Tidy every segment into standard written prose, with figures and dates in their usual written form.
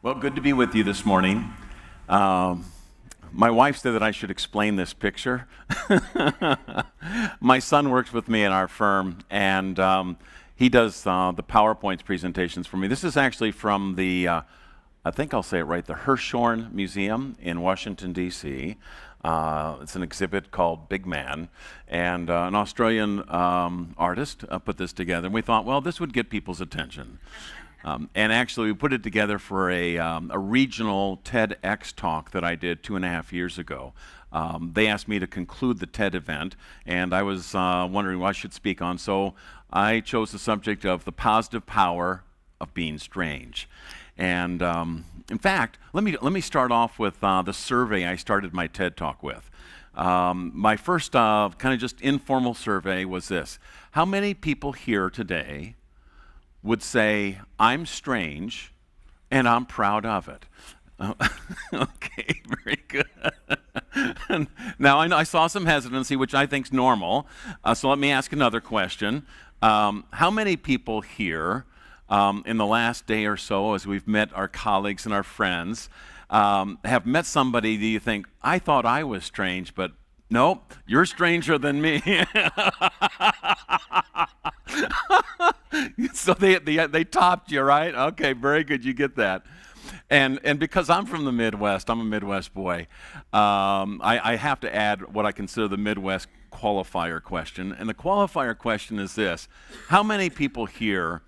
Well, good to be with you this morning. My wife said that I should explain this picture. My son works with me in our firm, and he does the PowerPoint presentations for me. This is actually from the, I think I'll say it right, the Hirshhorn Museum in Washington, D.C. It's an exhibit called Big Man, and an Australian artist put this together, and we thought, well, this would get people's attention. And actually, we put it together for a regional TEDx talk that I did 2.5 years ago. They asked me to conclude the TED event, and I was wondering what I should speak on, so I chose the subject of the positive power of being strange. And in fact, let me start off with the survey I started my TED talk with. My first kind of just informal survey was this: how many people here today would say, I'm strange, and I'm proud of it? Okay, very good. Now, I saw some hesitancy, which I think is normal, so let me ask another question. How many people here in the last day or so, as we've met our colleagues and our friends, have met somebody that you think, I thought I was strange, but nope, you're stranger than me. So they topped you, right? Okay, very good. You get that. And because I'm from the Midwest, I'm a Midwest boy, I have to add what I consider the Midwest qualifier question. And the qualifier question is this: how many people here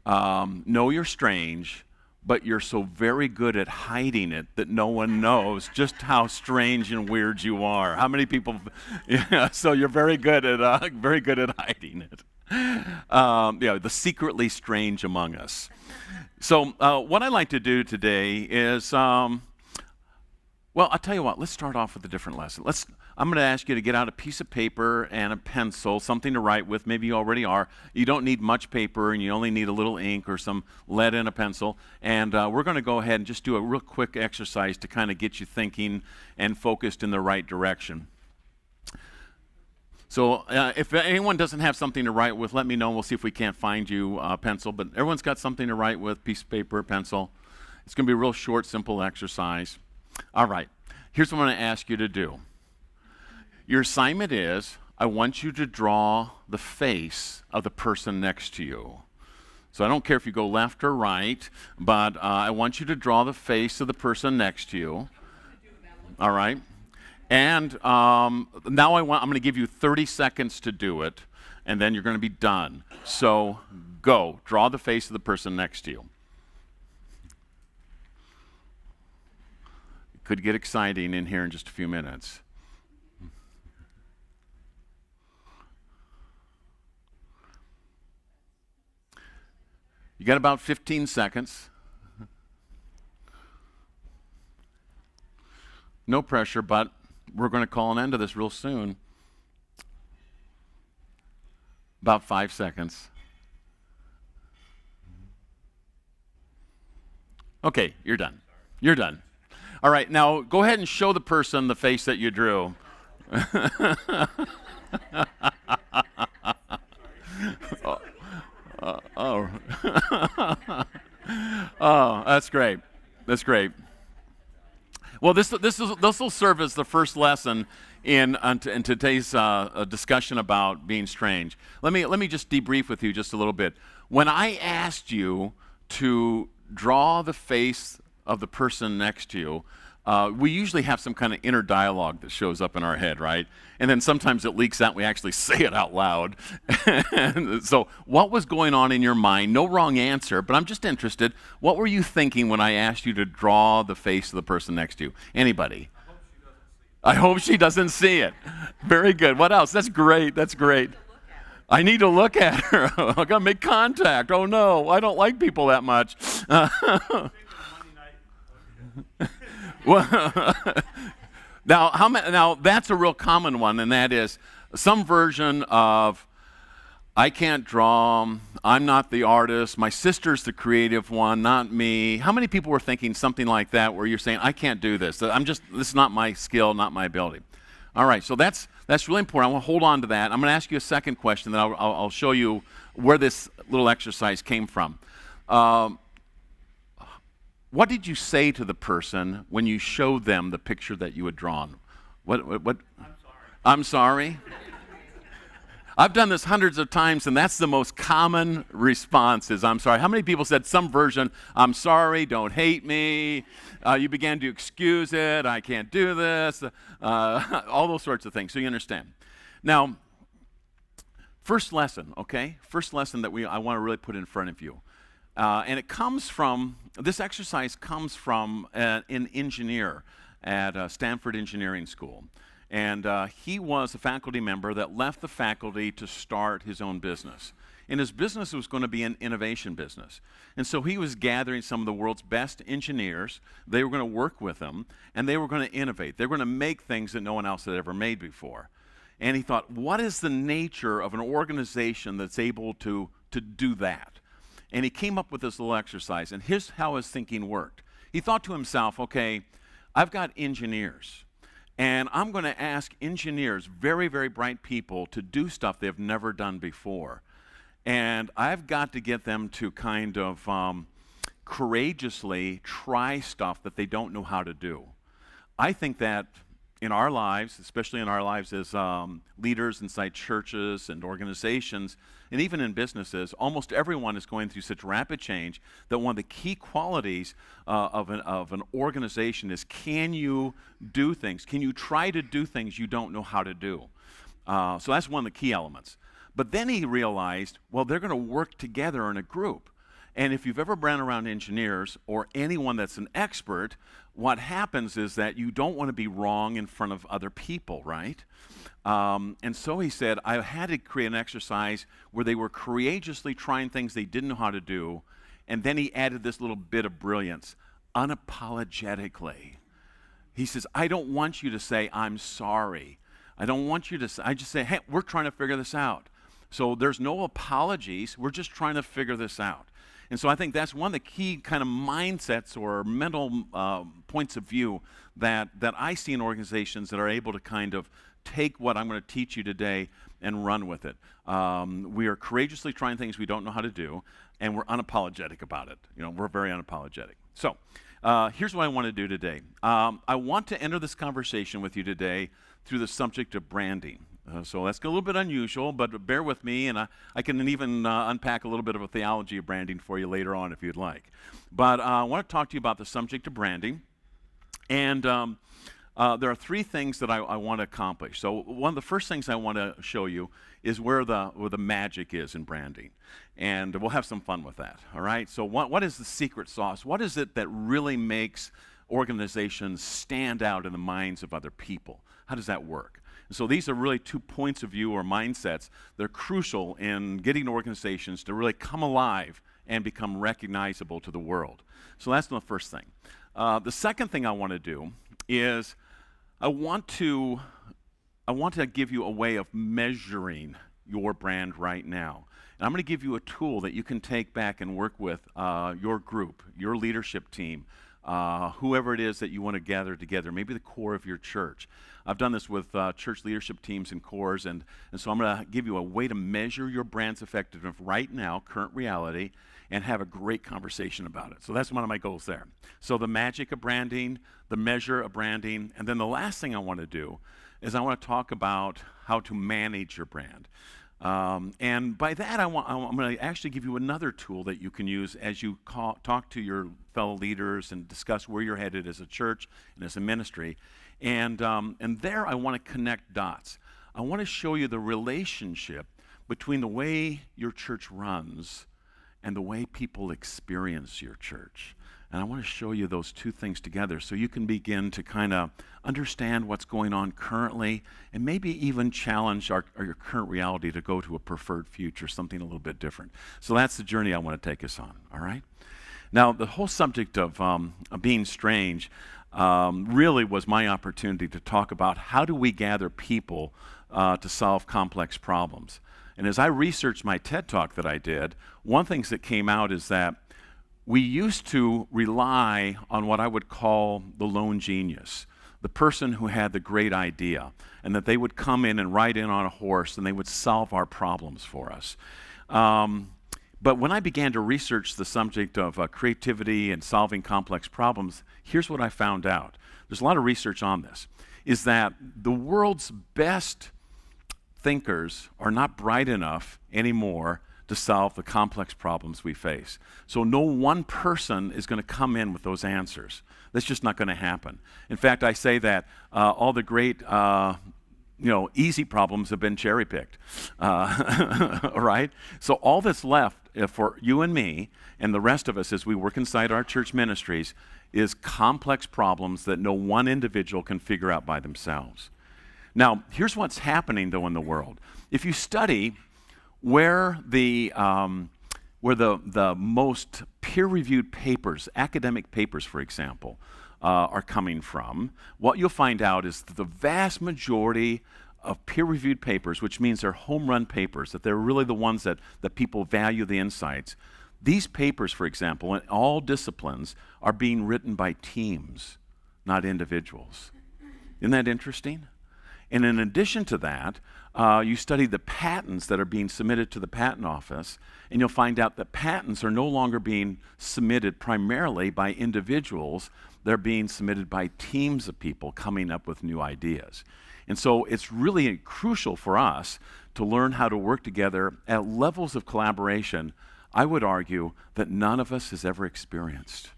know you're strange, but you're so very good at hiding it that no one knows just how strange and weird you are? How many people? Yeah, so you're very good at hiding it. The secretly strange among us. So what I'd like to do today is, well, I'll tell you what. Let's start off with a different lesson. I'm going to ask you to get out a piece of paper and a pencil, something to write with. Maybe you already are. You don't need much paper, and you only need a little ink or some lead and a pencil. And we're going to go ahead and just do a real quick exercise to kind of get you thinking and focused in the right direction. So if anyone doesn't have something to write with, let me know. We'll see if we can't find you a pencil. But everyone's got something to write with: piece of paper, pencil. It's going to be a real short, simple exercise. All right. Here's what I'm going to ask you to do. Your assignment is, I want you to draw the face of the person next to you. So I don't care if you go left or right, but I want you to draw the face of the person next to you. All right? And now I'm going to give you 30 seconds to do it, and then you're going to be done. So go. Draw the face of the person next to you. It could get exciting in here in just a few minutes. You got about 15 seconds. No pressure, but we're going to call an end to this real soon. About 5 seconds. Okay, you're done. You're done. All right, now go ahead and show the person the face that you drew. Oh, that's great. That's great. Well, this will serve as the first lesson in today's discussion about being strange. Let me just debrief with you just a little bit. When I asked you to draw the face of the person next to you, we usually have some kind of inner dialogue that shows up in our head, right? And then sometimes it leaks out, we actually say it out loud. So what was going on in your mind? No wrong answer, but I'm just interested. What were you thinking when I asked you to draw the face of the person next to you? Anybody? I hope she doesn't see it. Very good. What else? That's great. That's great. I need to look at her. I got to make contact. Oh no, I don't like people that much. Well, now that's a real common one, and that is some version of, I can't draw, I'm not the artist, my sister's the creative one, not me. How many people were thinking something like that, where you're saying, I can't do this, this is not my skill, not my ability? All right, so that's really important. I want to hold on to that. I'm going to ask you a second question, then I'll show you where this little exercise came from. what did you say to the person when you showed them the picture that you had drawn? What? I'm sorry. I'm sorry? I've done this hundreds of times, and that's the most common response is, I'm sorry. How many people said some version, I'm sorry, don't hate me, you began to excuse it, I can't do this, all those sorts of things, so you understand. Now, first lesson, okay? First lesson that I want to really put in front of you. And it comes from, this exercise comes from an engineer at Stanford Engineering School. And he was a faculty member that left the faculty to start his own business. And his business was going to be an innovation business. And so he was gathering some of the world's best engineers. They were going to work with him, and they were going to innovate. They were going to make things that no one else had ever made before. And he thought, what is the nature of an organization that's able to do that? And he came up with this little exercise, and here's how his thinking worked. He thought to himself, okay, I've got engineers. And I'm going to ask engineers, very, very bright people, to do stuff they've never done before. And I've got to get them to kind of courageously try stuff that they don't know how to do. I think that in our lives, especially in our lives as leaders inside churches and organizations, and even in businesses, almost everyone is going through such rapid change that one of the key qualities of an organization is, can you do things? Can you try to do things you don't know how to do? So that's one of the key elements. But then he realized, well, they're going to work together in a group. And if you've ever been around engineers or anyone that's an expert, what happens is that you don't want to be wrong in front of other people, right? And so he said, I had to create an exercise where they were courageously trying things they didn't know how to do. And then he added this little bit of brilliance, unapologetically. He says, I don't want you to say, I'm sorry. I don't want you to say, I just say, hey, we're trying to figure this out. So there's no apologies. We're just trying to figure this out. And so I think that's one of the key kind of mindsets or mental points of view that I see in organizations that are able to kind of take what I'm going to teach you today and run with it. We are courageously trying things we don't know how to do, and we're unapologetic about it. You know, we're very unapologetic. So here's what I want to do today. I want to enter this conversation with you today through the subject of branding. So that's a little bit unusual, but bear with me, and I can even unpack a little bit of a theology of branding for you later on if you'd like. But I want to talk to you about the subject of branding, and there are three things that I want to accomplish. So one of the first things I want to show you is where the magic is in branding, and we'll have some fun with that, all right? So what is the secret sauce? What is it that really makes organizations stand out in the minds of other people? How does that work? So these are really 2 points of view or mindsets that are crucial in getting organizations to really come alive and become recognizable to the world. So that's the first thing. The second thing I want to do is I want to give you a way of measuring your brand right now. And I'm going to give you a tool that you can take back and work with your group, your leadership team, whoever it is that you want to gather together, maybe the core of your church. I've done this with church leadership teams and cores, and so I'm going to give you a way to measure your brand's effectiveness right now, current reality, and have a great conversation about it. So that's one of my goals there. So the magic of branding, the measure of branding, and then the last thing I want to do is I want to talk about how to manage your brand. And by that, I'm going to actually give you another tool that you can use as you talk to your fellow leaders and discuss where you're headed as a church and as a ministry. And there, I want to connect dots. I want to show you the relationship between the way your church runs and the way people experience your church. And I want to show you those two things together so you can begin to kind of understand what's going on currently and maybe even challenge your current reality to go to a preferred future, something a little bit different. So that's the journey I want to take us on, all right? Now, the whole subject of being strange really was my opportunity to talk about how do we gather people to solve complex problems. And as I researched my TED Talk that I did, one thing that came out is that we used to rely on what I would call the lone genius, the person who had the great idea, and that they would come in and ride in on a horse and they would solve our problems for us. But when I began to research the subject of creativity and solving complex problems, here's what I found out. There's a lot of research on this, is that the world's best thinkers are not bright enough anymore to solve the complex problems we face. So no one person is going to come in with those answers. That's just not going to happen. In fact, I say that all the great easy problems have been cherry-picked, right? So all that's left for you and me and the rest of us as we work inside our church ministries is complex problems that no one individual can figure out by themselves. Now, here's what's happening, though, in the world. If you study where the most peer-reviewed papers, academic papers, for example, are coming from, what you'll find out is that the vast majority of peer-reviewed papers, which means they're home run papers, that they're really the ones that people value the insights. These papers, for example, in all disciplines, are being written by teams, not individuals. Isn't that interesting? And in addition to that, you study the patents that are being submitted to the patent office, and you'll find out that patents are no longer being submitted primarily by individuals. They're being submitted by teams of people coming up with new ideas. And so it's really crucial for us to learn how to work together at levels of collaboration, I would argue, that none of us has ever experienced.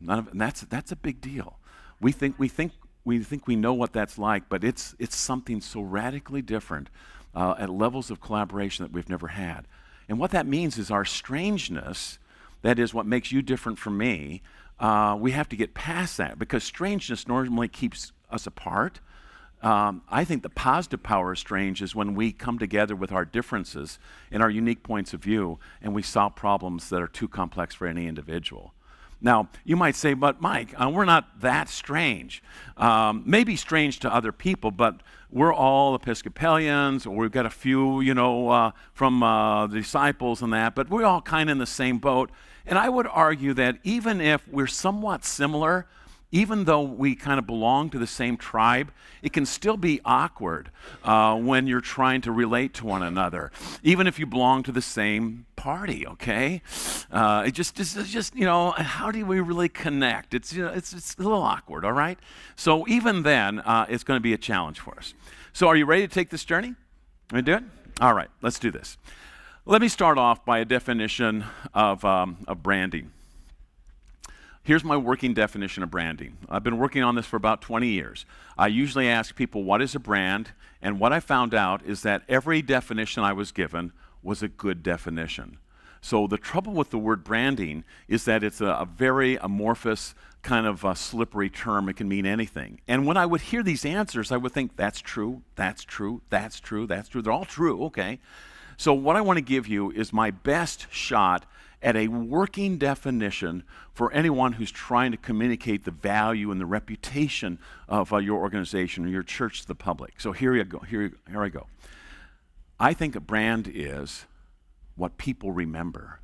And that's a big deal. We think we know what that's like, but it's something so radically different at levels of collaboration that we've never had. And what that means is our strangeness, that is what makes you different from me, we have to get past that, because strangeness normally keeps us apart. I think the positive power of strange is when we come together with our differences and our unique points of view, and we solve problems that are too complex for any individual. Now, you might say, but Mike, we're not that strange. Maybe strange to other people, but we're all Episcopalians, or we've got a few, from the disciples and that, but we're all kind of in the same boat. And I would argue that even if we're somewhat similar, even though we kind of belong to the same tribe, it can still be awkward when you're trying to relate to one another, even if you belong to the same party, okay? It's just how do we really connect? It's a little awkward, all right? So even then, it's going to be a challenge for us. So are you ready to take this journey? Can we do it? All right, let's do this. Let me start off by a definition of branding. Here's my working definition of branding. I've been working on this for about 20 years. I usually ask people, what is a brand? And what I found out is that every definition I was given was a good definition. So the trouble with the word branding is that it's a very amorphous, kind of a slippery term. It can mean anything. And when I would hear these answers, I would think, that's true, that's true, that's true, that's true. They're all true, okay. So what I want to give you is my best shot at a working definition for anyone who's trying to communicate the value and the reputation of your organization or your church to the public. So here I go. I think a brand is what people remember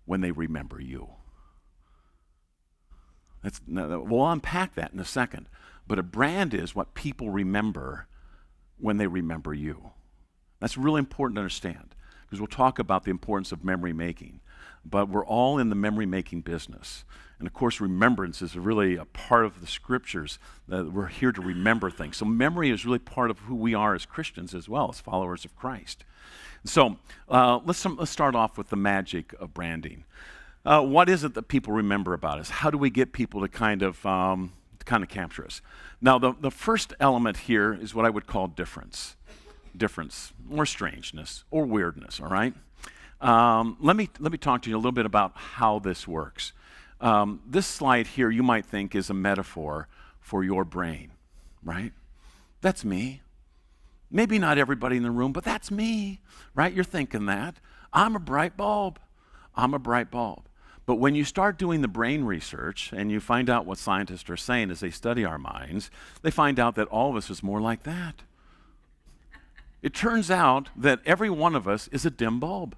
when they remember you. We'll unpack that in a second. But a brand is what people remember when they remember you. That's really important to understand, because we'll talk about the importance of memory making. But we're all in the memory-making business. And of course, remembrance is really a part of the scriptures, that we're here to remember things. So memory is really part of who we are as Christians as well, as followers of Christ. So let's start off with the magic of branding. What is it that people remember about us? How do we get people to kind of capture us? Now, the first element here is what I would call difference, or strangeness, or weirdness, all right? Let me talk to you a little bit about how this works. This slide here you might think is a metaphor for your brain, right? That's me. Maybe not everybody in the room, but that's me, right? You're thinking that. I'm a bright bulb. But when you start doing the brain research and you find out what scientists are saying as they study our minds, they find out that all of us is more like that. It turns out that every one of us is a dim bulb.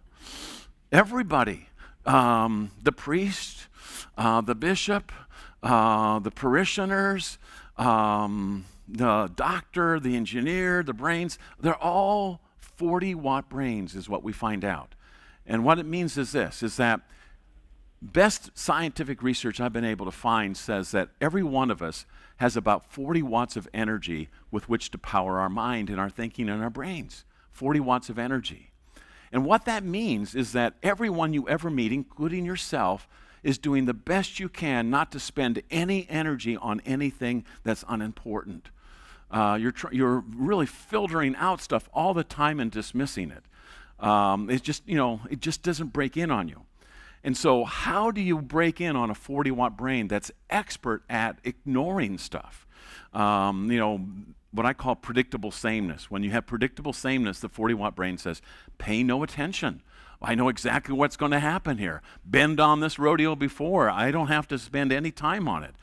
Everybody, the priest, the bishop, the parishioners, the doctor, the engineer, the brains, they're all 40-watt brains is what we find out. And what it means is this, is that best scientific research I've been able to find says that every one of us has about 40 watts of energy with which to power our mind and our thinking and our brains. 40 watts of energy. And what that means is that everyone you ever meet, including yourself, is doing the best you can not to spend any energy on anything that's unimportant. You're really filtering out stuff all the time and dismissing it. It just doesn't break in on you. And so how do you break in on a 40-watt brain that's expert at ignoring stuff? What I call predictable sameness. When you have predictable sameness, the 40-watt brain says, pay no attention. I know exactly what's going to happen here. Been on this rodeo before. I don't have to spend any time on it.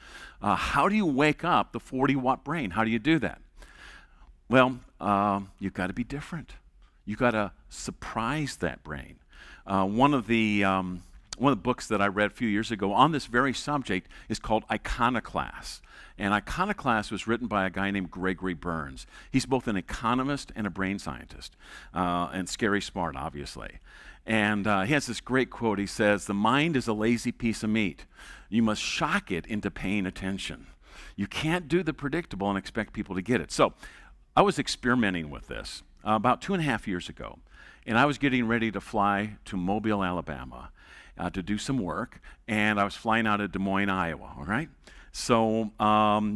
How do you wake up the 40-watt brain? How do you do that? Well, you've got to be different. You've got to surprise that brain. One of the books that I read a few years ago on this very subject is called Iconoclast. And Iconoclast was written by a guy named Gregory Burns. He's both an economist and a brain scientist, and scary smart, obviously. And he has this great quote. He says, "The mind is a lazy piece of meat. You must shock it into paying attention. You can't do the predictable and expect people to get it." So I was experimenting with this about 2.5 years ago, and I was getting ready to fly to Mobile, Alabama, to do some work, and I was flying out of Des Moines, Iowa, all right? So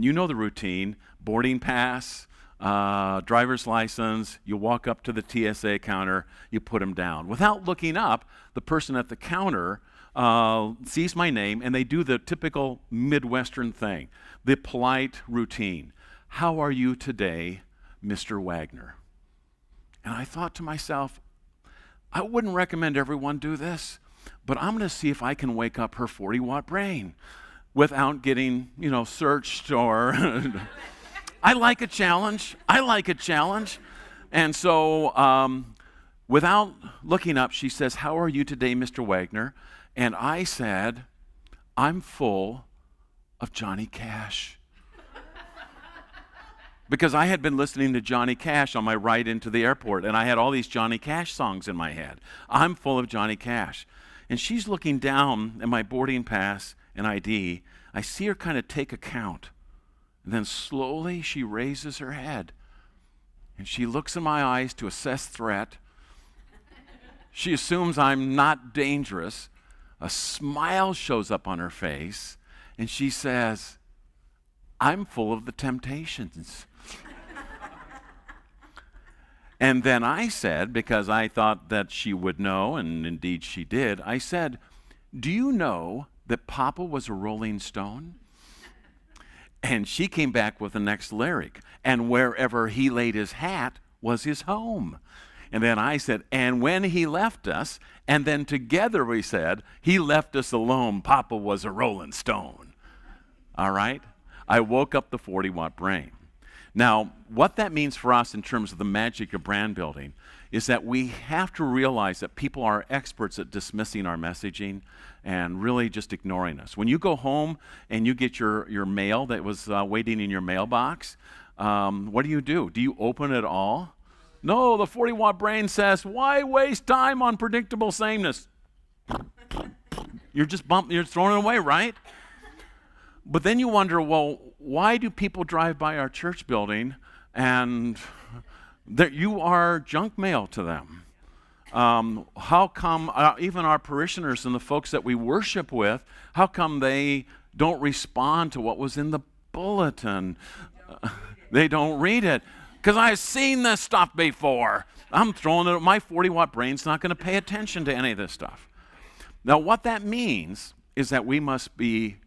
you know the routine: boarding pass, driver's license, you walk up to the TSA counter, you put them down. Without looking up, the person at the counter sees my name, and they do the typical Midwestern thing, the polite routine. "How are you today, Mr. Wagner?" And I thought to myself, I wouldn't recommend everyone do this, but I'm going to see if I can wake up her 40-watt brain without getting, searched or... I like a challenge. And so without looking up, she says, "How are you today, Mr. Wagner?" And I said, "I'm full of Johnny Cash." Because I had been listening to Johnny Cash on my ride into the airport, and I had all these Johnny Cash songs in my head. I'm full of Johnny Cash. And she's looking down at my boarding pass and ID. I see her kind of take account. And then slowly she raises her head, and she looks in my eyes to assess threat. She assumes I'm not dangerous. A smile shows up on her face, and she says, "I'm full of the temptations." And then I said, because I thought that she would know, and indeed she did, I said, "Do you know that Papa was a Rolling Stone?" And she came back with the next lyric, "And wherever he laid his hat was his home." And then I said, "And when he left us," and then together we said, "He left us alone, Papa was a Rolling Stone." All right? I woke up the 40-watt brain. Now, what that means for us in terms of the magic of brand building is that we have to realize that people are experts at dismissing our messaging and really just ignoring us. When you go home and you get your mail that was waiting in your mailbox, what do? Do you open it all? No, the 40-watt brain says, "Why waste time on predictable sameness?" You're throwing it away, right? But then you wonder, well, why do people drive by our church building and you are junk mail to them? How come even our parishioners and the folks that we worship with, how come they don't respond to what was in the bulletin? They don't read it. Because I've seen this stuff before. I'm throwing it, my 40-watt brain's not going to pay attention to any of this stuff. Now, what that means is that we must be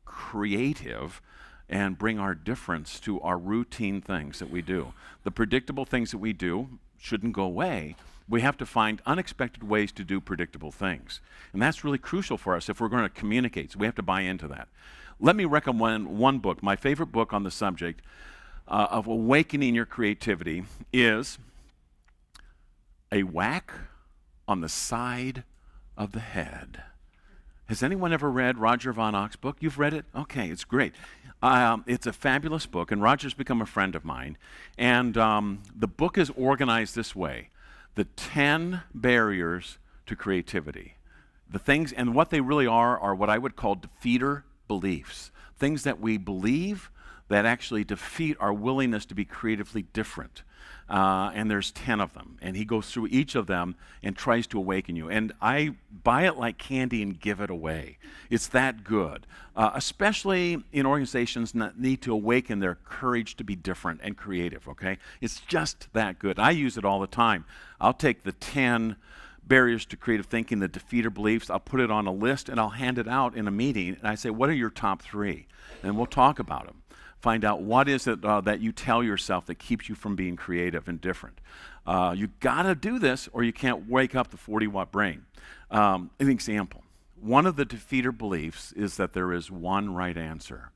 creative and bring our difference to our routine things that we do. The predictable things that we do shouldn't go away. We have to find unexpected ways to do predictable things. And that's really crucial for us if we're going to communicate. So we have to buy into that. Let me recommend one book. My favorite book on the subject of awakening your creativity is A Whack on the Side of the Head. Has anyone ever read Roger Von Och's book? You've read it? Okay, it's great. It's a fabulous book, and Roger's become a friend of mine. And the book is organized this way: the 10 barriers to creativity. The things, and what they really are what I would call defeater beliefs. Things that we believe that actually defeat our willingness to be creatively different. And there's 10 of them. And he goes through each of them and tries to awaken you. And I buy it like candy and give it away. It's that good. Especially in organizations that need to awaken their courage to be different and creative, okay? It's just that good. I use it all the time. I'll take the 10 barriers to creative thinking, the defeater beliefs, I'll put it on a list and I'll hand it out in a meeting. And I say, what are your top 3? And we'll talk about them. Find out what is it that you tell yourself that keeps you from being creative and different. You got to do this or you can't wake up the 40-watt brain. An example. One of the defeater beliefs is that there is one right answer.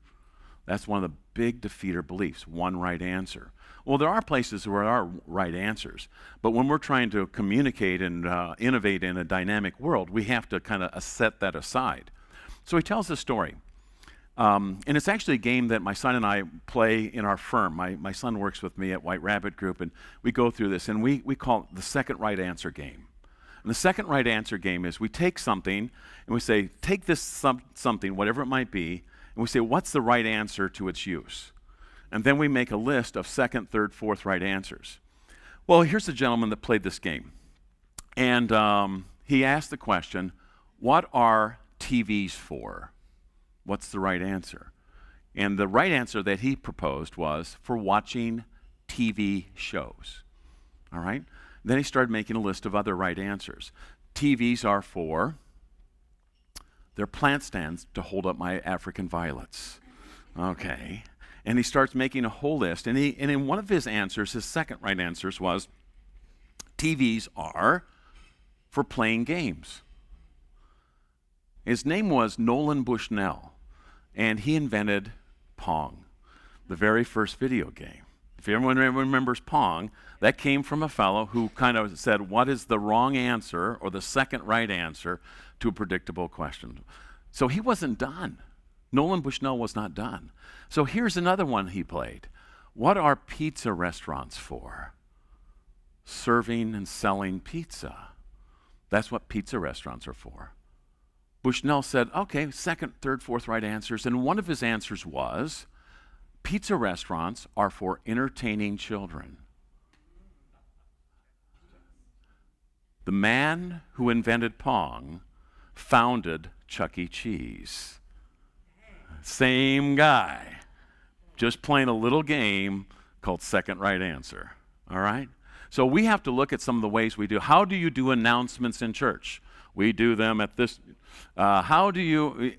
That's one of the big defeater beliefs, one right answer. Well, there are places where there are right answers, but when we're trying to communicate and innovate in a dynamic world, we have to kind of set that aside. So he tells a story. And it's actually a game that my son and I play in our firm. My son works with me at White Rabbit Group, and we go through this, and we call it the second right answer game. And the second right answer game is we take something, and we say, take this something, whatever it might be, and we say, what's the right answer to its use? And then we make a list of second, third, fourth right answers. Well, here's a gentleman that played this game. And he asked the question, what are TVs for? What's the right answer? And the right answer that he proposed was for watching TV shows. All right? Then he started making a list of other right answers. TVs are for, they're plant stands to hold up my African violets. Okay. And he starts making a whole list. And in one of his answers, his second right answers was, TVs are for playing games. His name was Nolan Bushnell. And he invented Pong, the very first video game. If everyone remembers Pong, that came from a fellow who kind of said, what is the wrong answer or the second right answer to a predictable question? So he wasn't done. Nolan Bushnell was not done. So here's another one he played. What are pizza restaurants for? Serving and selling pizza. That's what pizza restaurants are for. Bushnell said, okay, second, third, fourth right answers. And one of his answers was, pizza restaurants are for entertaining children. The man who invented Pong founded Chuck E. Cheese. Same guy, just playing a little game called second right answer. All right? So we have to look at some of the ways we do. How do you do announcements in church? We do them at this. How do you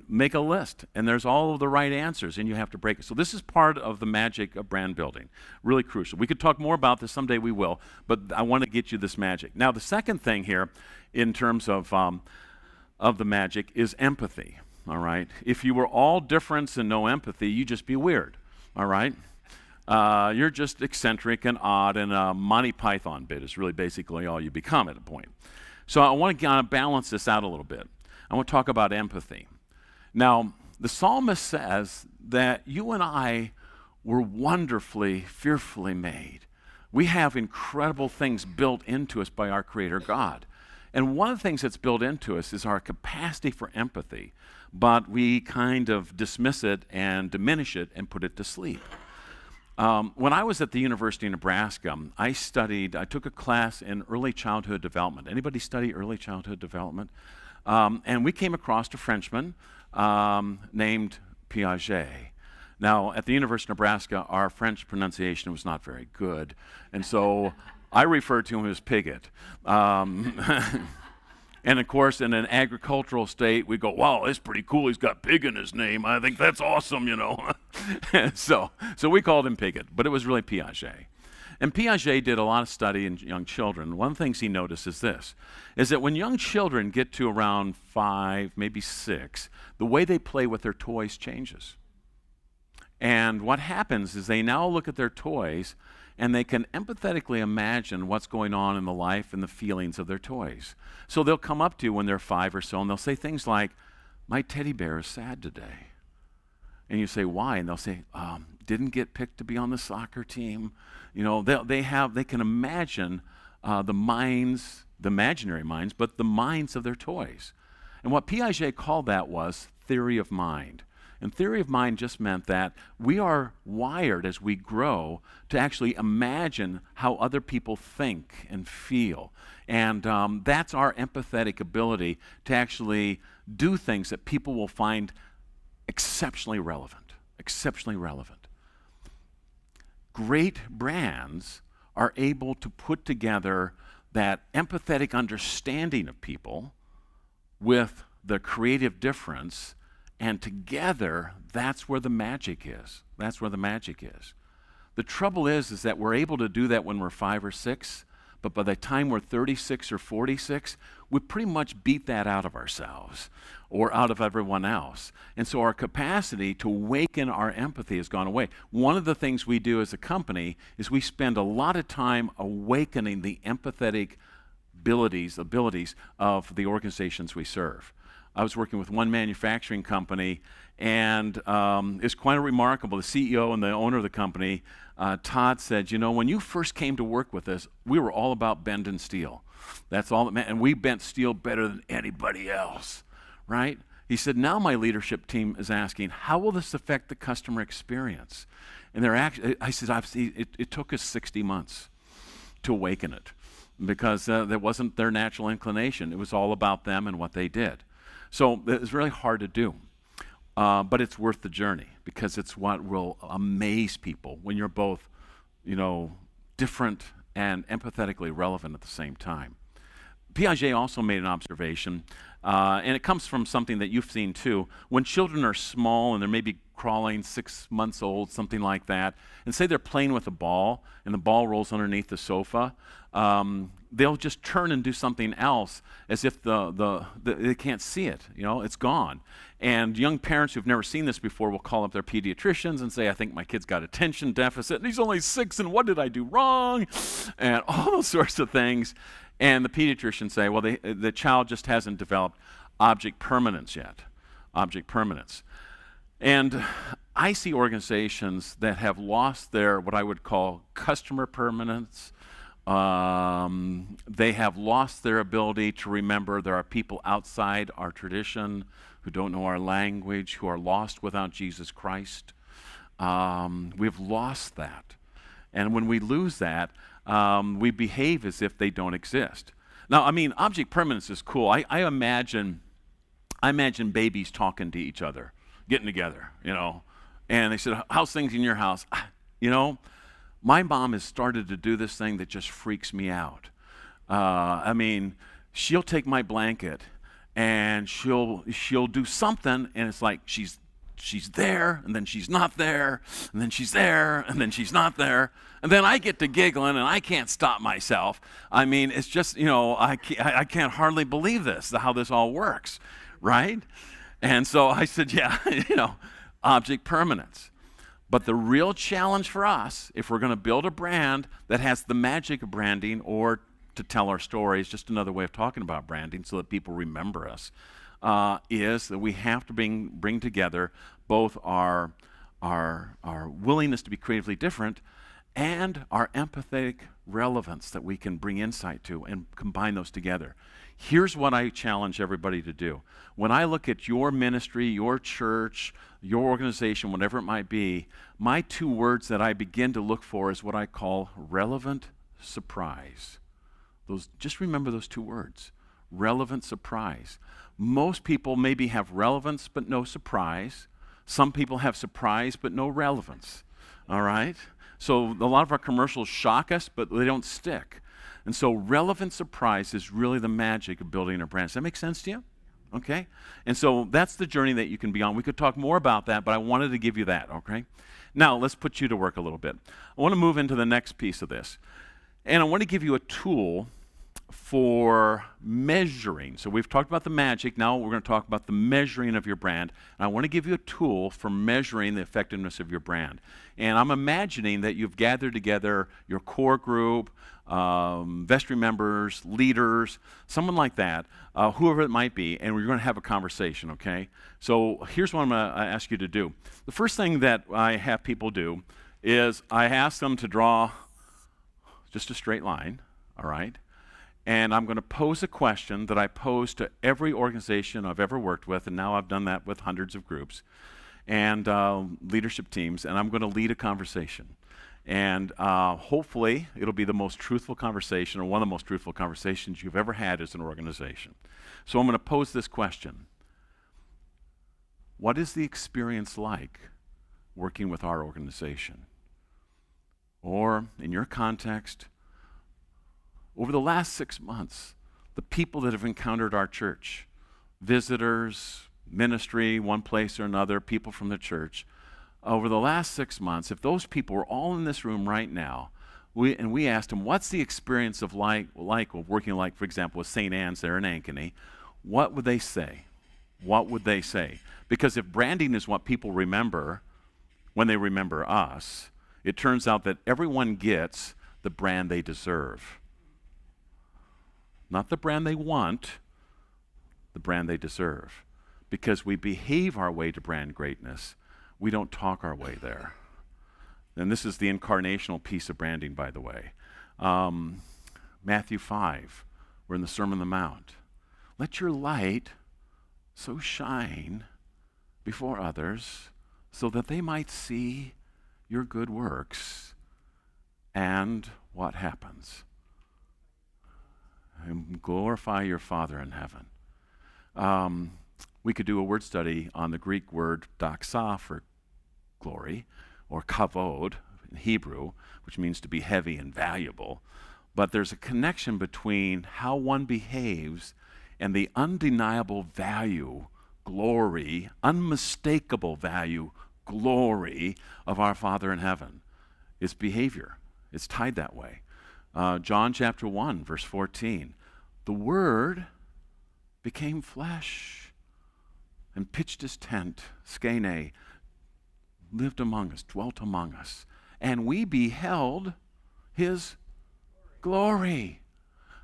make a list? And there's all of the right answers, and you have to break it. So this is part of the magic of brand building. Really crucial. We could talk more about this. Someday we will. But I want to get you this magic. Now, the second thing here in terms of the magic is empathy. All right? If you were all difference and no empathy, you'd just be weird. All right? You're just eccentric and odd, and a Monty Python bit is really basically all you become at a point. So I want to kind of balance this out a little bit. I want to talk about empathy. Now, the psalmist says that you and I were wonderfully, fearfully made. We have incredible things built into us by our Creator God. And one of the things that's built into us is our capacity for empathy, but we kind of dismiss it and diminish it and put it to sleep. When I was at the University of Nebraska, I took a class in early childhood development. Anybody study early childhood development? And we came across a Frenchman named Piaget. Now, at the University of Nebraska, our French pronunciation was not very good, and so I referred to him as Pigot. And of course, in an agricultural state, we go, wow, that's pretty cool. He's got pig in his name. I think that's awesome, you know. So we called him Pigot, but it was really Piaget. And Piaget did a lot of study in young children. One of the things he noticed is this, is that when young children get to around 5, maybe 6, the way they play with their toys changes. And what happens is they now look at their toys and they can empathetically imagine what's going on in the life and the feelings of their toys. So they'll come up to you when they're 5 or so, and they'll say things like, my teddy bear is sad today. And you say, why? And they'll say, didn't get picked to be on the soccer team. You know, they can imagine the minds the imaginary minds, but the minds of their toys. And what Piaget called that was theory of mind. And theory of mind just meant that we are wired as we grow to actually imagine how other people think and feel. And that's our empathetic ability to actually do things that people will find exceptionally relevant, exceptionally relevant. Great brands are able to put together that empathetic understanding of people with the creative difference, and together, that's where the magic is. That's where the magic is. The trouble is that we're able to do that when we're 5 or 6, but by the time we're 36 or 46, we pretty much beat that out of ourselves or out of everyone else. And so our capacity to awaken our empathy has gone away. One of the things we do as a company is we spend a lot of time awakening the empathetic abilities of the organizations we serve. I was working with one manufacturing company, and it's quite remarkable. The CEO and the owner of the company, Todd, said, you know, when you first came to work with us, we were all about bending steel. That's all that meant, and we bent steel better than anybody else, right? He said, now my leadership team is asking, how will this affect the customer experience? And I said, it took us 60 months to awaken it because that wasn't their natural inclination. It was all about them and what they did. So it's really hard to do, but it's worth the journey because it's what will amaze people when you're both, you know, different and empathetically relevant at the same time. Piaget also made an observation, and it comes from something that you've seen too. When children are small and they're maybe crawling, 6 months old, something like that, and say they're playing with a ball and the ball rolls underneath the sofa, they'll just turn and do something else as if they can't see it, you know, it's gone. And young parents who've never seen this before will call up their pediatricians and say, I think my kid's got attention deficit, and he's only 6, and what did I do wrong? And all those sorts of things. And the pediatricians say, well, the child just hasn't developed object permanence yet, object permanence. And I see organizations that have lost their, what I would call customer permanence. They have lost their ability to remember there are people outside our tradition who don't know our language, who are lost without Jesus Christ. We've lost that. And when we lose that, we behave as if they don't exist. Now, I mean, object permanence is cool. I imagine babies talking to each other, getting together, you know, and they said, how's things in your house? You know, my mom has started to do this thing that just freaks me out. I mean, she'll take my blanket and she'll do something, and it's like she's there, and then she's not there, and then she's there, and then she's not there, and then I get to giggling, and I can't stop myself. I mean, it's just, you know, I can't hardly believe this, how this all works, right? And so I said, yeah, you know, object permanence. But the real challenge for us, if we're going to build a brand that has the magic of branding, or to tell our stories, just another way of talking about branding so that people remember us, is that we have to bring together both our willingness to be creatively different and our empathetic relevance that we can bring insight to and combine those together. Here's what I challenge everybody to do. When I look at your ministry, your church, your organization, whatever it might be, my 2 words that I begin to look for is what I call relevant surprise. Just remember those 2 words, relevant surprise. Most people maybe have relevance but no surprise. Some people have surprise but no relevance, all right? So a lot of our commercials shock us, but they don't stick. And so relevant surprise is really the magic of building a brand. Does that make sense to you? Okay? And so that's the journey that you can be on. We could talk more about that, but I wanted to give you that, okay? Now, let's put you to work a little bit. I want to move into the next piece of this. And I want to give you a tool for measuring. So we've talked about the magic. Now we're going to talk about the measuring of your brand. And I want to give you a tool for measuring the effectiveness of your brand. And I'm imagining that you've gathered together your core group, vestry members, leaders, someone like that, whoever it might be, and we're going to have a conversation, okay? So here's what I'm going to ask you to do. The first thing that I have people do is I ask them to draw just a straight line, all right? And I'm going to pose a question that I pose to every organization I've ever worked with, and now I've done that with hundreds of groups and leadership teams, and I'm going to lead a conversation. And hopefully it'll be the most truthful conversation, or one of the most truthful conversations you've ever had as an organization. So I'm going to pose this question. What is the experience like working with our organization? Or, in your context, over the last 6 months, the people that have encountered our church, visitors, ministry, one place or another, people from the church, over the last 6 months, if those people were all in this room right now, we asked them, what's the experience of working like, for example, with St. Anne's there in Ankeny, what would they say? What would they say? Because if branding is what people remember when they remember us, it turns out that everyone gets the brand they deserve. Not the brand they want, the brand they deserve. Because we behave our way to brand greatness. We don't talk our way there. And this is the incarnational piece of branding, by the way. Matthew 5, we're in the Sermon on the Mount. Let your light so shine before others so that they might see your good works. And what happens? And glorify your Father in heaven. We could do a word study on the Greek word doxa for glory, or kavod in Hebrew, which means to be heavy and valuable. But there's a connection between how one behaves and the undeniable value, glory, unmistakable value, glory of our Father in heaven. It's behavior. It's tied that way. John chapter 1, verse 14. The Word became flesh and pitched his tent, skene, lived among us, dwelt among us, and we beheld his glory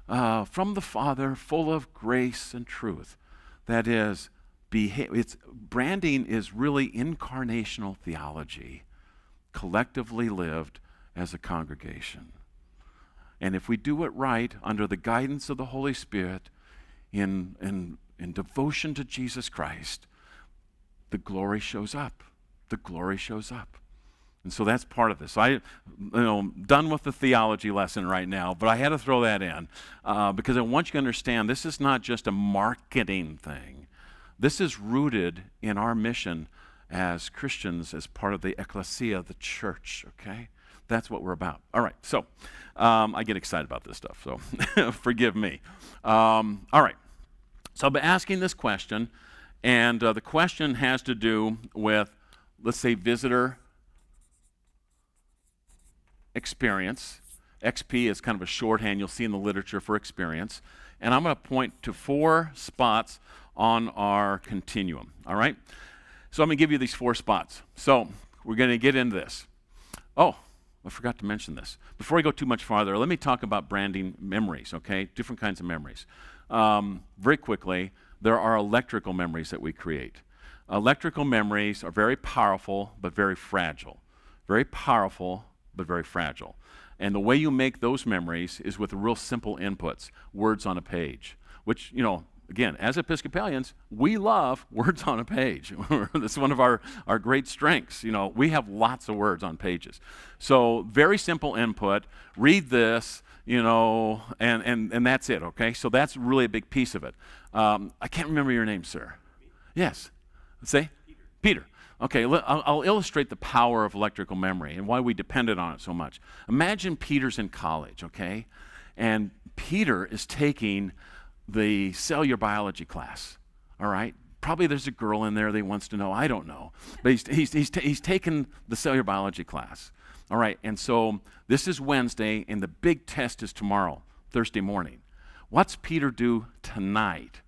from the Father, full of grace and truth. That is, branding is really incarnational theology, collectively lived as a congregation. And if we do it right, under the guidance of the Holy Spirit, in devotion to Jesus Christ, the glory shows up. The glory shows up. And so that's part of this. Done with the theology lesson right now, but I had to throw that in because I want you to understand this is not just a marketing thing. This is rooted in our mission as Christians, as part of the ecclesia, the church, okay? That's what we're about. All right, so I get excited about this stuff, so forgive me. All right, so I've been asking this question, and the question has to do with, let's say, visitor experience. XP is kind of a shorthand you'll see in the literature for experience. And I'm going to point to 4 spots on our continuum, all right? So I'm going to give you these 4 spots. So we're going to get into this. Oh, I forgot to mention this. Before I go too much farther, let me talk about branding memories, okay? Different kinds of memories. Very quickly, there are electrical memories that we create. Electrical memories are very powerful, but very fragile. Very powerful, but very fragile. And the way you make those memories is with real simple inputs, words on a page, which, again, as Episcopalians, we love words on a page. That's one of our great strengths. We have lots of words on pages. So very simple input, read this, and that's it, okay? So that's really a big piece of it. I can't remember your name, sir. Yes. Say? Peter. Okay, I'll illustrate the power of electrical memory and why we depended on it so much. Imagine Peter's in college, okay? And Peter is taking the cellular biology class, all right? Probably there's a girl in there that he wants to know. I don't know. But he's taken the cellular biology class, all right? And so this is Wednesday, and the big test is tomorrow, Thursday morning. What's Peter do tonight?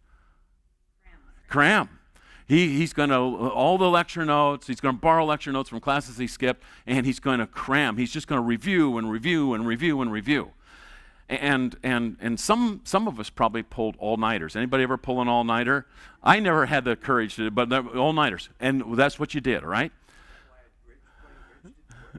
Cram. He's going to, all the lecture notes, he's going to borrow lecture notes from classes he skipped, and he's going to cram. He's just going to review and review and review and review. And some of us probably pulled all-nighters. Anybody ever pull an all-nighter? I never had the courage to, but all-nighters. And that's what you did, all right?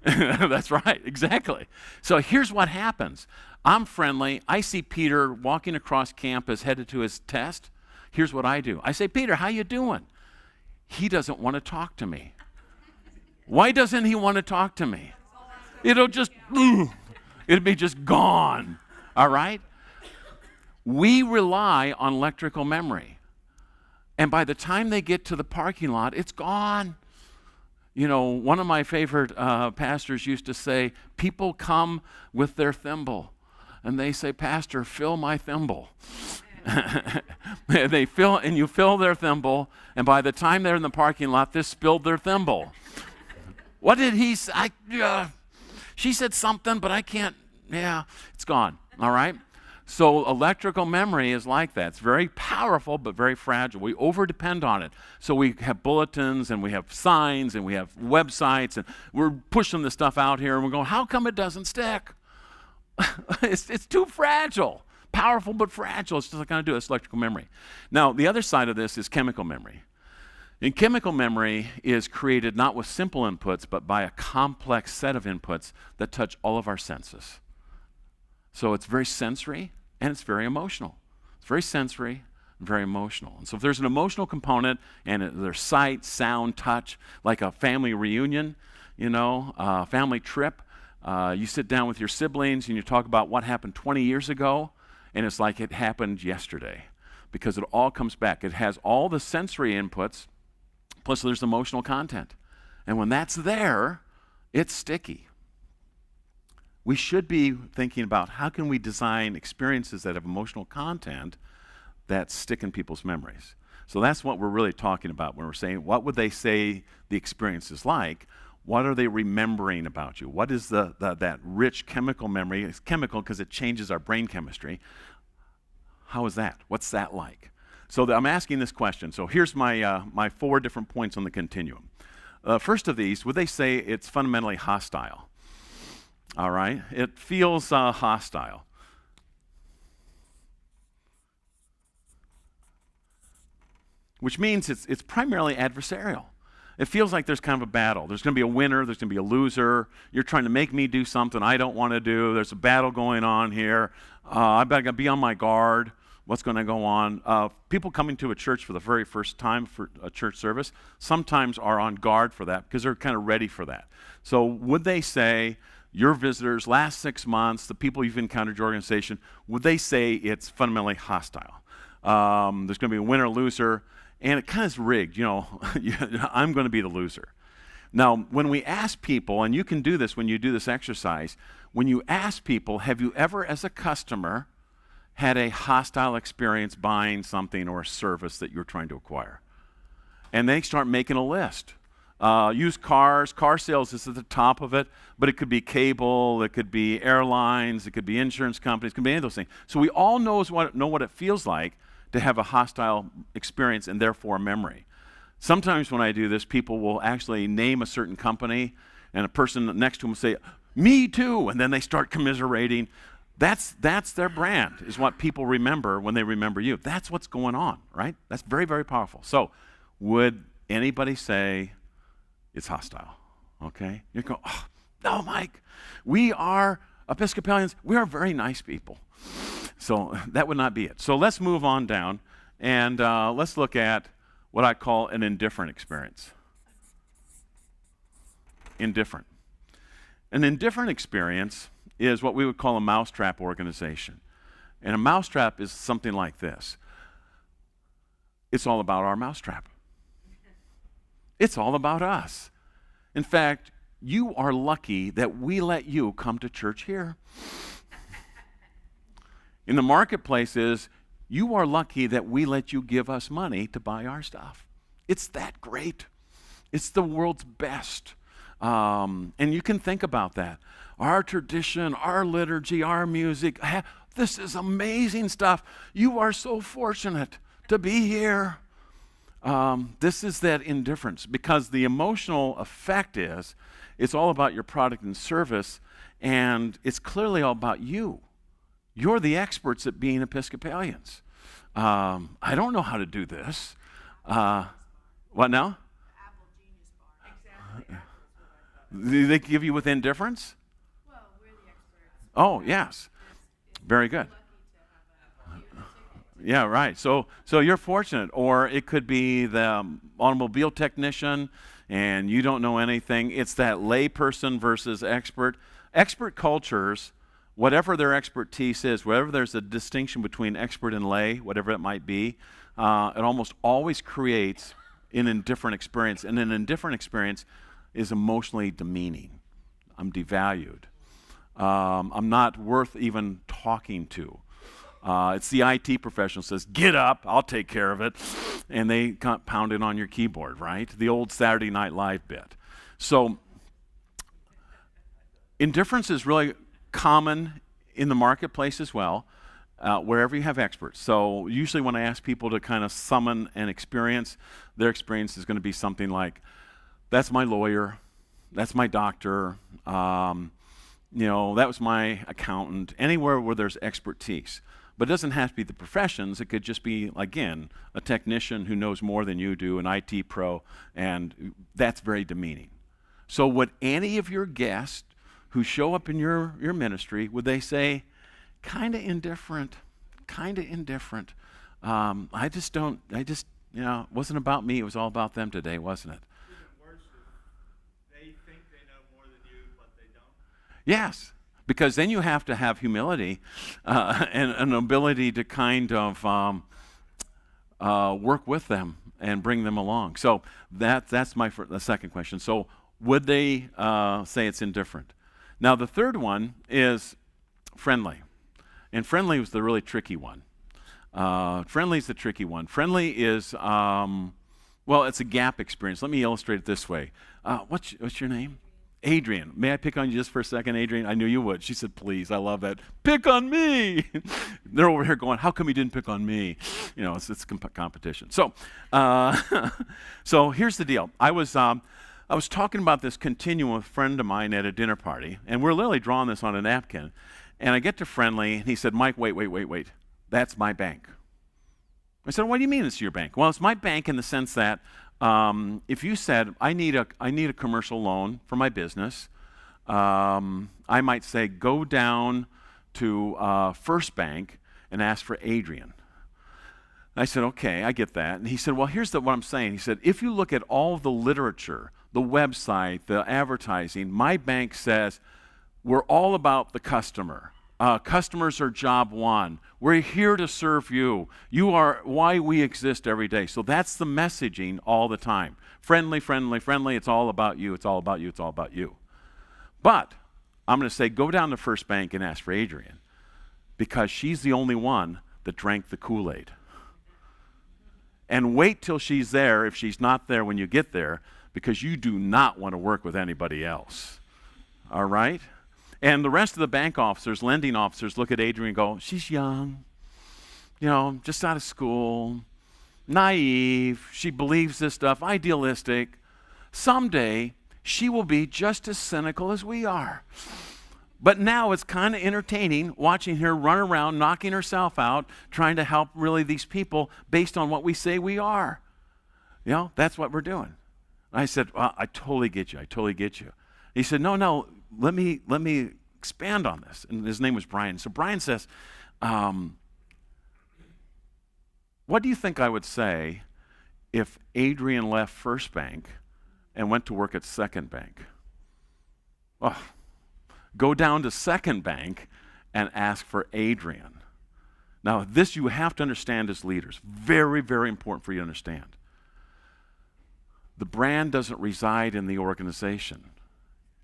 That's right, exactly. So here's what happens. I'm friendly. I see Peter walking across campus headed to his test. Here's what I do. I say, Peter, how you doing? He doesn't want to talk to me. Why doesn't he want to talk to me? It'll just, it'll be just gone, all right? We rely on electrical memory. And by the time they get to the parking lot, it's gone. You know, one of my favorite pastors used to say, people come with their thimble, and they say, Pastor, fill my thimble. They fill, and you fill their thimble, and by the time they're in the parking lot, they spilled their thimble. What did he say? She said something, but I can't, it's gone, all right? So electrical memory is like that. It's very powerful, but very fragile. We over-depend on it. So we have bulletins, and we have signs, and we have websites, and we're pushing the stuff out here, and we're going, how come it doesn't stick? It's too fragile. Powerful, but fragile. It's just not going to do it. It's electrical memory. Now, the other side of this is chemical memory. And chemical memory is created not with simple inputs, but by a complex set of inputs that touch all of our senses. So it's very sensory, and it's very emotional. It's very sensory and very emotional. And so if there's an emotional component, and there's sight, sound, touch, like a family reunion, a family trip, you sit down with your siblings and you talk about what happened 20 years ago, and it's like it happened yesterday, because it all comes back. It has all the sensory inputs, plus there's emotional content. And when that's there, it's sticky. We should be thinking about how can we design experiences that have emotional content that stick in people's memories. So that's what we're really talking about when we're saying, what would they say the experience is like? What are they remembering about you? What is that rich chemical memory? It's chemical because it changes our brain chemistry. How is that? What's that like? So I'm asking this question. So here's my 4 different points on the continuum. First of these, would they say it's fundamentally hostile? All right? It feels hostile. Which means it's primarily adversarial. It feels like there's kind of a battle. There's going to be a winner. There's going to be a loser. You're trying to make me do something I don't want to do. There's a battle going on here. I better be on my guard. What's going to go on? People coming to a church for the very first time for a church service sometimes are on guard for that because they're kind of ready for that. So would they say, your visitors, last 6 months, the people you've encountered your organization, would they say it's fundamentally hostile? There's going to be a winner, loser, and it kind of is rigged. I'm going to be the loser. Now, when we ask people, and you can do this when you do this exercise, when you ask people, have you ever, as a customer, had a hostile experience buying something or a service that you're trying to acquire? And they start making a list. Used cars, car sales is at the top of it, but it could be cable, it could be airlines, it could be insurance companies, it could be any of those things. So we all know what it feels like to have a hostile experience and therefore a memory. Sometimes when I do this, people will actually name a certain company, and a person next to them will say, me too, and then they start commiserating. That's their brand, is what people remember when they remember you. That's what's going on, right? That's very, very powerful. So would anybody say it's hostile? Okay? You go, oh, no, Mike, we are Episcopalians. We are very nice people. So that would not be it. So let's move on down, and let's look at what I call an indifferent experience. Indifferent. An indifferent experience is what we would call a mousetrap organization. And a mousetrap is something like this. It's all about our mousetrap. It's all about us. In fact, you are lucky that we let you come to church here. In the marketplaces, you are lucky that we let you give us money to buy our stuff. It's that great. It's the world's best. And you can think about that. Our tradition, our liturgy, our music, this is amazing stuff. You are so fortunate to be here. This is that indifference, because the emotional effect is it's all about your product and service, and it's clearly all about you. You're the experts at being Episcopalians. I don't know how to do this. What now? Do they give you with indifference? Well, we're the experts. Oh, yes. Very good. Yeah, right. So you're fortunate. Or it could be the automobile technician and you don't know anything. It's that lay person versus expert. Expert cultures, whatever their expertise is, wherever there's a distinction between expert and lay, whatever it might be, it almost always creates an indifferent experience. And an indifferent experience is emotionally demeaning. I'm devalued. I'm not worth even talking to. It's the IT professional says, get up, I'll take care of it. And they pound it on your keyboard, right? The old Saturday Night Live bit. So indifference is really common in the marketplace as well, wherever you have experts. So usually when I ask people to kind of summon an experience, their experience is going to be something like, that's my lawyer, that's my doctor, that was my accountant, anywhere where there's expertise. But it doesn't have to be the professions. It could just be, again, a technician who knows more than you do, an IT pro, and that's very demeaning. So would any of your guests who show up in your ministry, would they say, kind of indifferent, it wasn't about me, it was all about them today, wasn't it? Even worse is they think they know more than you, but they don't. Yes, because then you have to have humility and an ability to kind of work with them and bring them along. So that's the second question. So would they say it's indifferent? Now the third one is friendly. And friendly was the really tricky one. Friendly is the tricky one. Friendly is, it's a gap experience. Let me illustrate it this way. What's your name? Adrian. May I pick on you just for a second, Adrian? I knew you would. She said, please, I love that. Pick on me. They're over here going, how come you didn't pick on me? It's competition. So, so here's the deal. I was talking about this continuum with a friend of mine at a dinner party, and we're literally drawing this on a napkin. And I get to friendly, and he said, Mike, wait. That's my bank. I said, what do you mean it's your bank? Well, it's my bank in the sense that if you said, I need a commercial loan for my business, I might say, go down to First Bank and ask for Adrian. I said, okay, I get that. And he said, well, here's what I'm saying. He said, if you look at all the literature, the website, the advertising, my bank says, we're all about the customer. Customers are job one. We're here to serve you. You are why we exist every day. So that's the messaging all the time. Friendly. It's all about you. It's all about you. It's all about you. But I'm going to say, go down to First Bank and ask for Adrian, because she's the only one that drank the Kool-Aid. And wait till she's there, if she's not there when you get there, because you do not want to work with anybody else. All right? And the rest of the bank officers, lending officers, look at Adrian and go, she's young, just out of school, naive, she believes this stuff, idealistic. Someday, she will be just as cynical as we are. But now it's kind of entertaining watching her run around, knocking herself out, trying to help really these people based on what we say we are. That's what we're doing. I said, well, I totally get you. He said, no, let me expand on this. And his name was Brian. So Brian says, what do you think I would say if Adrian left First Bank and went to work at Second Bank? Well, go down to Second Bank and ask for Adrian. Now, this you have to understand as leaders. Very, very important for you to understand. The brand doesn't reside in the organization.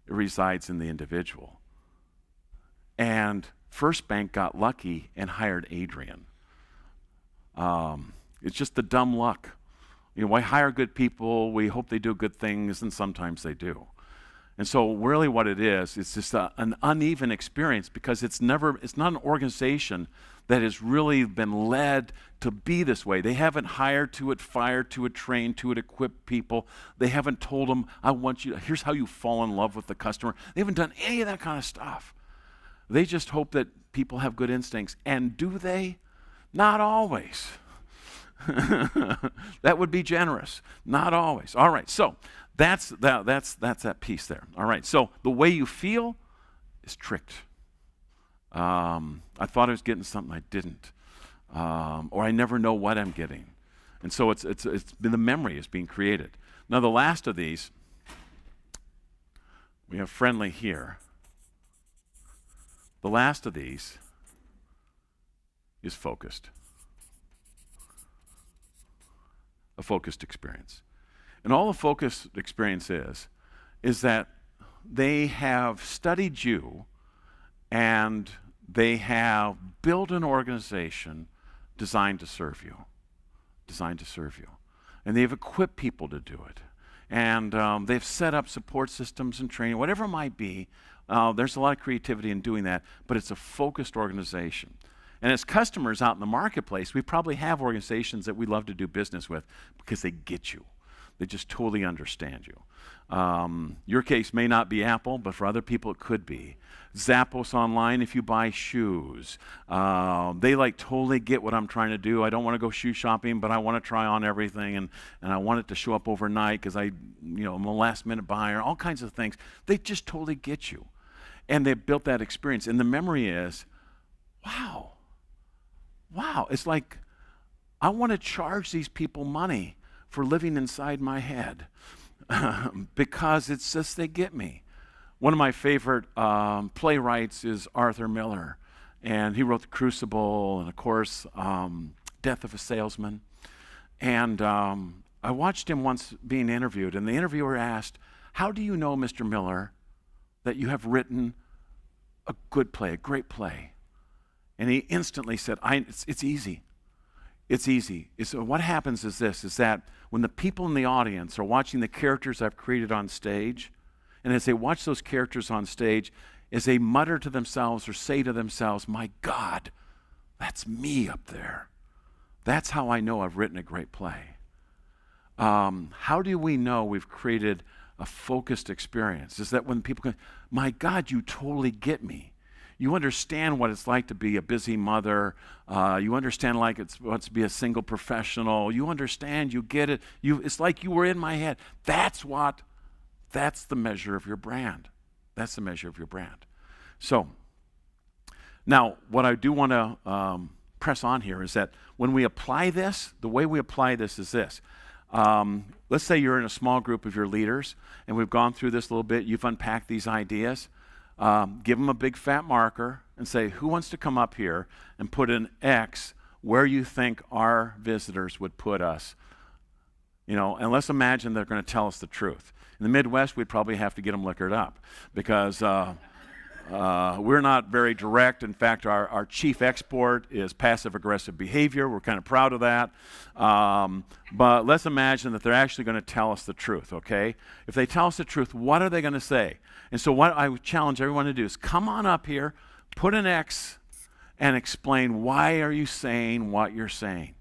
It resides in the individual. And First Bank got lucky and hired Adrian. It's just the dumb luck. We hire good people, we hope they do good things, and sometimes they do. And so really what it is, it's just an uneven experience, because it's not an organization that has really been led to be this way. They haven't hired to it, fired to it, trained to it, equipped people. They haven't told them, here's how you fall in love with the customer. They haven't done any of that kind of stuff. They just hope that people have good instincts. And do they? Not always. That would be generous. Not always. All right, so that's that piece there. All right, so the way you feel is tricked. I thought I was getting something I didn't, or I never know what I'm getting, and so it's been the memory is being created. Now the last of these, we have friendly here. The last of these is focused. A focused experience. And all a focused experience is that they have studied you and they have built an organization designed to serve you. Designed to serve you. And they've equipped people to do it. And they've set up support systems and training, whatever it might be. There's a lot of creativity in doing that, but it's a focused organization. And as customers out in the marketplace, we probably have organizations that we love to do business with because they get you. They just totally understand you. Your case may not be Apple, but for other people it could be. Zappos Online, if you buy shoes, they totally get what I'm trying to do. I don't want to go shoe shopping, but I want to try on everything, and I want it to show up overnight because I'm a last minute buyer, all kinds of things. They just totally get you. And they've built that experience. And the memory is, wow, it's like I want to charge these people money for living inside my head because it's just they get me. One of my favorite playwrights is Arthur Miller, and he wrote The Crucible and, of course, Death of a Salesman. And I watched him once being interviewed, and the interviewer asked, "How do you know, Mr. Miller, that you have written a good play, a great play?" And he instantly said, it's easy. It's easy. What happens is this, is that when the people in the audience are watching the characters I've created on stage, and as they watch those characters on stage, as they mutter to themselves or say to themselves, "My God, that's me up there." That's how I know I've written a great play. How do we know we've created a focused experience? Is that when people go, "My God, you totally get me. You understand what it's like to be a busy mother. You understand what it's to be a single professional. You understand, you get it. It's like you were in my head." That's the measure of your brand. That's the measure of your brand. So, now what I do want to press on here is that when we apply this, the way we apply this is this. Let's say you're in a small group of your leaders, and we've gone through this a little bit. You've unpacked these ideas. Give them a big fat marker and say, "Who wants to come up here and put an X where you think our visitors would put us?" And let's imagine they're going to tell us the truth. In the Midwest, we'd probably have to get them liquored up because we're not very direct. In fact, our chief export is passive-aggressive behavior. We're kind of proud of that. But let's imagine that they're actually going to tell us the truth, okay? If they tell us the truth, what are they going to say? And so what I would challenge everyone to do is come on up here, put an X, and explain why are you saying what you're saying.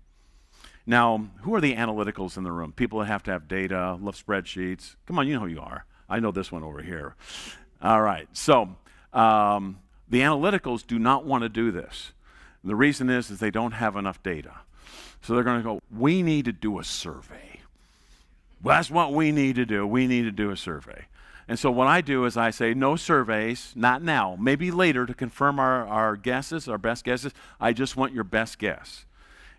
Now, who are the analyticals in the room? People that have to have data, love spreadsheets. Come on, you know who you are. I know this one over here. All right, so the analyticals do not want to do this. And the reason is they don't have enough data. So they're going to go, "We need to do a survey." Well, that's what we need to do. We need to do a survey. And so what I do is I say, "No surveys, not now, maybe later to confirm our guesses, our best guesses. I just want your best guess."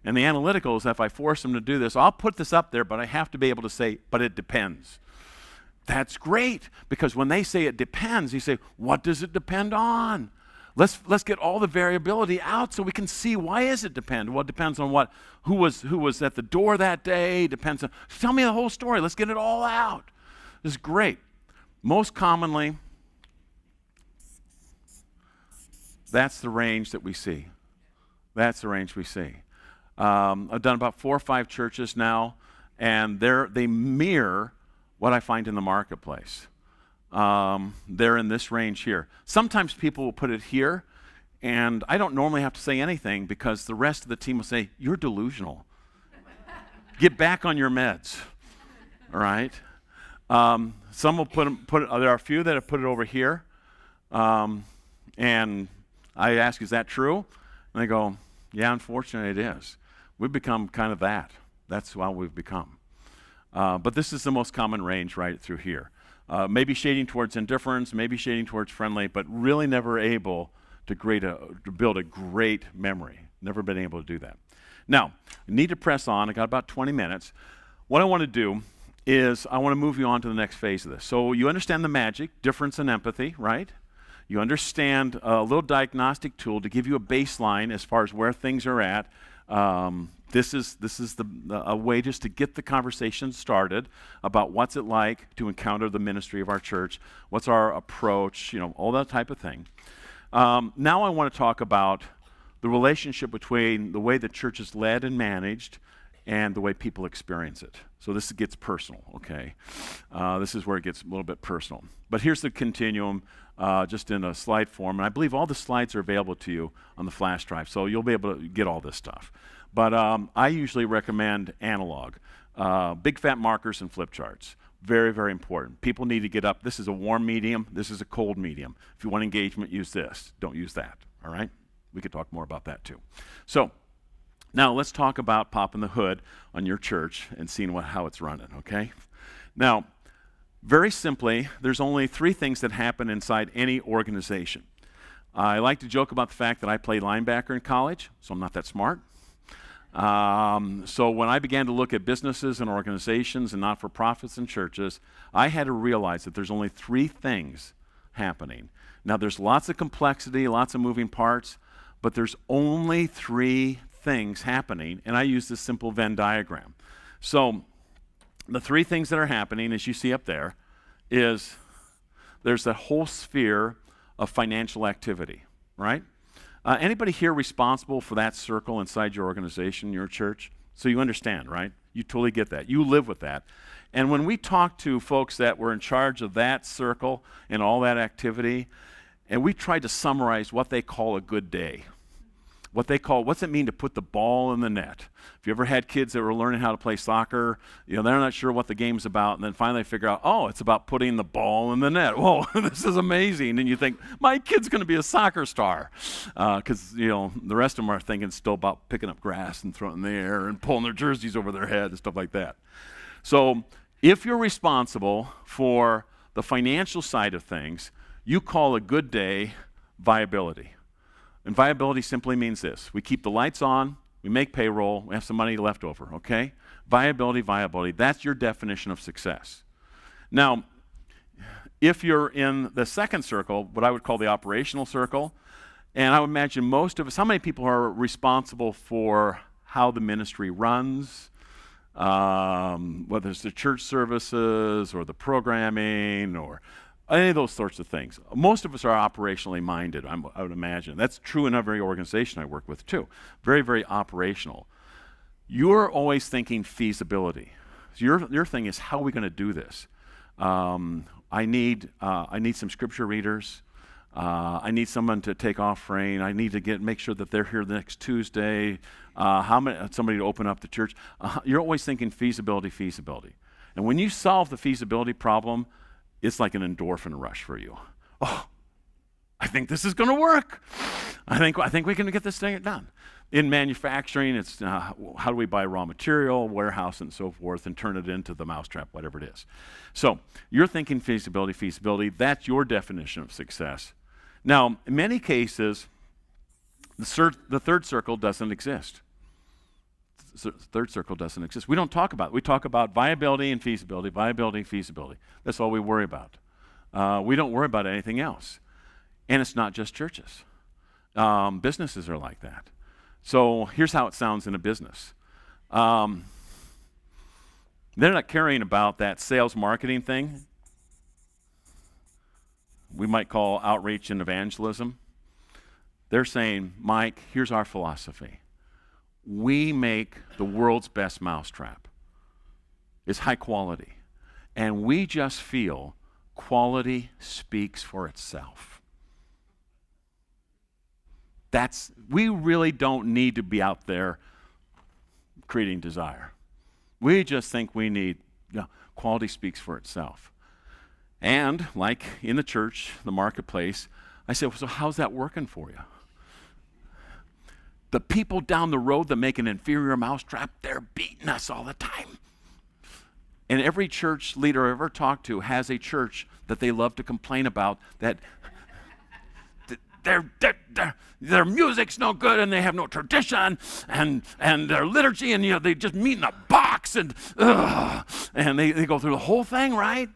And the analyticals, if I force them to do this, I'll put this up there, but I have to be able to say, "But it depends." That's great, because when they say it depends, you say, "What does it depend on?" Let's get all the variability out so we can see, why is it depend? Well, it depends on who was at the door that day, depends on, tell me the whole story. Let's get it all out. This is great. Most commonly, that's the range that we see. That's the range we see. I've done about 4 or 5 churches now, and they mirror what I find in the marketplace. They're in this range here. Sometimes people will put it here, and I don't normally have to say anything because the rest of the team will say, "You're delusional. Get back on your meds." All right? Some will put it, there are a few that have put it over here, and I ask, "Is that true?" And they go, "Yeah, unfortunately it is." We've become kind of that. That's how we've become. But this is the most common range right through here. Maybe shading towards indifference, maybe shading towards friendly, but really never able to build a great memory. Never been able to do that. Now, I need to press on. I got about 20 minutes. What I want to do is I want to move you on to the next phase of this. So you understand the magic, difference and empathy, right? You understand a little diagnostic tool to give you a baseline as far as where things are at. This is a way just to get the conversation started about what's it like to encounter the ministry of our church, what's our approach, all that type of thing. Now I want to talk about the relationship between the way the church is led and managed and the way people experience it. So this gets personal, okay? This is where it gets a little bit personal. But here's the continuum just in a slide form. And I believe all the slides are available to you on the flash drive, so you'll be able to get all this stuff. But I usually recommend analog, big fat markers and flip charts. Very, very important. People need to get up. This is a warm medium. This is a cold medium. If you want engagement, use this. Don't use that, all right? We could talk more about that too. So now let's talk about popping the hood on your church and seeing how it's running, okay? Now, very simply, there's only 3 things that happen inside any organization. I like to joke about the fact that I played linebacker in college, so I'm not that smart. So when I began to look at businesses and organizations and not-for-profits and churches, I had to realize that there's only 3 things happening. Now, there's lots of complexity, lots of moving parts, but there's only 3 things happening, and I use this simple Venn diagram. So the 3 things that are happening, as you see up there, is there's that whole sphere of financial activity, right? Anybody here responsible for that circle inside your organization, your church? So you understand, right? You totally get that. You live with that. And when we talk to folks that were in charge of that circle and all that activity, and we tried to summarize what they call a good day. What's it mean to put the ball in the net? If you ever had kids that were learning how to play soccer, they're not sure what the game's about, and then finally figure out, it's about putting the ball in the net. Whoa, this is amazing. And you think, my kid's going to be a soccer star. Because, the rest of them are thinking still about picking up grass and throwing it in the air and pulling their jerseys over their head and stuff like that. So if you're responsible for the financial side of things, you call a good day viability. And viability simply means this. We keep the lights on, we make payroll, we have some money left over, okay? Viability, that's your definition of success. Now, if you're in the second circle, what I would call the operational circle, and I would imagine most of us, how many people are responsible for how the ministry runs, whether it's the church services or the programming or any of those sorts of things. Most of us are operationally minded, I would imagine. That's true in every organization I work with too. Very, very operational. You're always thinking feasibility. So your thing is, how are we going to do this? I need some scripture readers. I need someone to take offering. I need to make sure that they're here the next Tuesday. Somebody to open up the church. You're always thinking feasibility. And when you solve the feasibility problem, it's like an endorphin rush for you. Oh, I think this is going to work. I think we can get this thing done. In manufacturing, it's how do we buy raw material, warehouse, and so forth, and turn it into the mousetrap, whatever it is. So you're thinking feasibility. That's your definition of success. Now, in many cases, the third circle doesn't exist. Third circle doesn't exist. We don't talk about it. We talk about viability and feasibility. That's all we worry about. We don't worry about anything else. And it's not just churches. Businesses are like that. So here's how it sounds in a business. They're not caring about that sales marketing thing we might call outreach and evangelism. They're saying, Mike, here's our philosophy. We make the world's best mousetrap. It's high quality. And we just feel quality speaks for itself. We really don't need to be out there creating desire. We just think we need, quality speaks for itself. And like in the church, the marketplace, I said, so how's that working for you? The people down the road that make an inferior mousetrap, they're beating us all the time. And every church leader I ever talked to has a church that they love to complain about, that their music's no good and they have no tradition and their liturgy, and they just meet in a box and they go through the whole thing, right?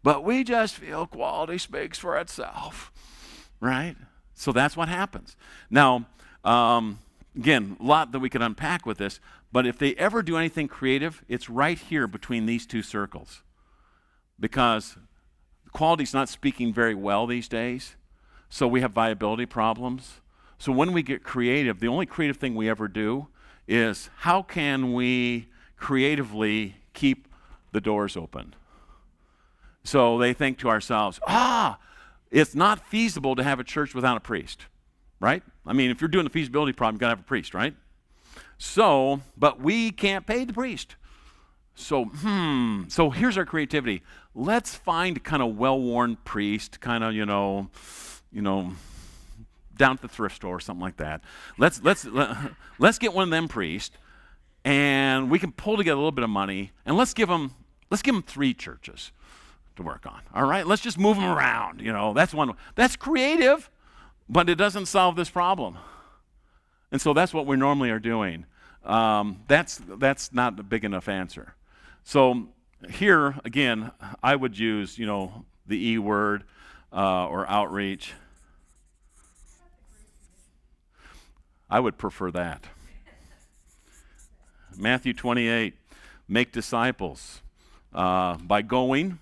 But we just feel quality speaks for itself, right? So that's what happens. Now, again, a lot that we could unpack with this, but if they ever do anything creative, it's right here between these two circles, because quality's not speaking very well these days, so we have viability problems. So when we get creative, the only creative thing we ever do is how can we creatively keep the doors open? So they think to ourselves, it's not feasible to have a church without a priest, right? I mean, if you're doing a feasibility problem, you've got to have a priest, right? So, but we can't pay the priest. So here's our creativity. Let's find a kind of well-worn priest, kind of, down at the thrift store or something like that. Let's get one of them priests, and we can pull together a little bit of money, and let's give them 3 churches to work on. All right, let's just move them around. That's creative, but it doesn't solve this problem. And so that's what we normally are doing. That's not a big enough answer. So here again, I would use the E word or outreach. I would prefer that. Matthew 28, make disciples by going.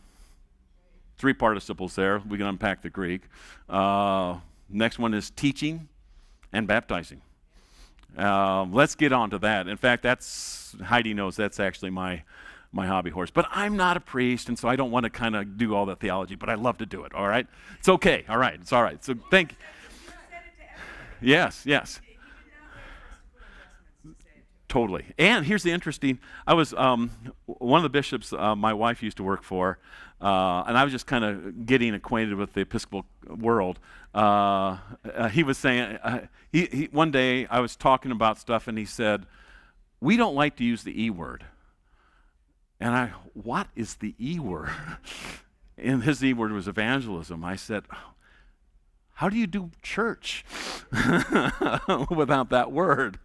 3 participles there. We can unpack the Greek. Next one is teaching and baptizing. Let's get on to that. In fact, Heidi knows that's actually my hobby horse. But I'm not a priest, and so I don't want to kind of do all that theology, but I love to do it, all right? It's okay, all right, it's all right. So thank you. Yes. Totally. And here's the interesting, I was, one of the bishops my wife used to work for, and I was just kind of getting acquainted with the Episcopal world. He was saying, one day I was talking about stuff, and he said, we don't like to use the E word. And what is the E word? And his E word was evangelism. I said, how do you do church without that word?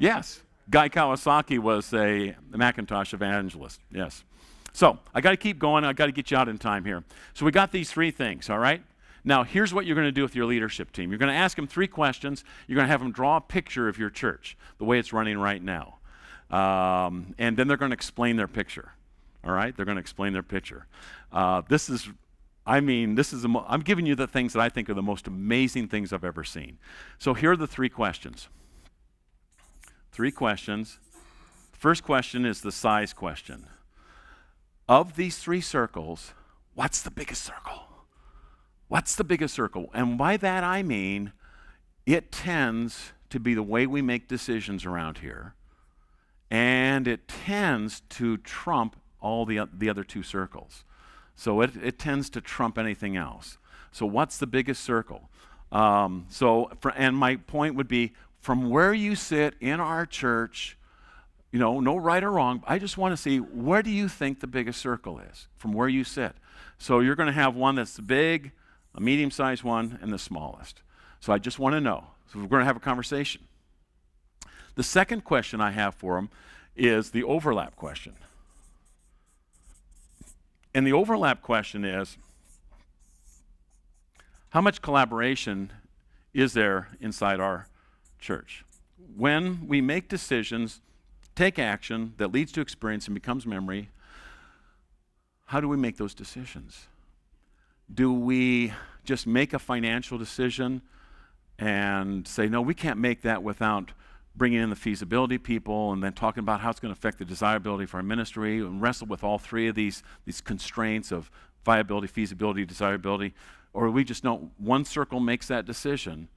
Yes, Guy Kawasaki was a Macintosh evangelist, yes. So I got to keep going. I got to get you out in time here. So we got these 3 things, all right? Now here's what you're going to do with your leadership team. You're going to ask them 3 questions. You're going to have them draw a picture of your church, the way it's running right now. And then they're going to explain their picture, all right? They're going to explain their picture. I'm giving you the things that I think are the most amazing things I've ever seen. So here are the 3 questions. 3 questions. The first question is the size question. Of these 3 circles, what's the biggest circle? What's the biggest circle? And by that I mean, it tends to be the way we make decisions around here, and it tends to trump all the other 2 circles. So it tends to trump anything else. So what's the biggest circle? And my point would be, from where you sit in our church, no right or wrong, I just want to see, where do you think the biggest circle is from where you sit? So you're going to have one that's big, a medium-sized one, and the smallest. So I just want to know. So we're going to have a conversation. The second question I have for them is the overlap question. And the overlap question is, how much collaboration is there inside our church? When we make decisions, take action that leads to experience and becomes memory, how do we make those decisions? Do we just make a financial decision and say, no, we can't make that without bringing in the feasibility people and then talking about how it's going to affect the desirability for our ministry, and wrestle with all 3 of these constraints of viability, feasibility, desirability? Or we just know one circle makes that decision,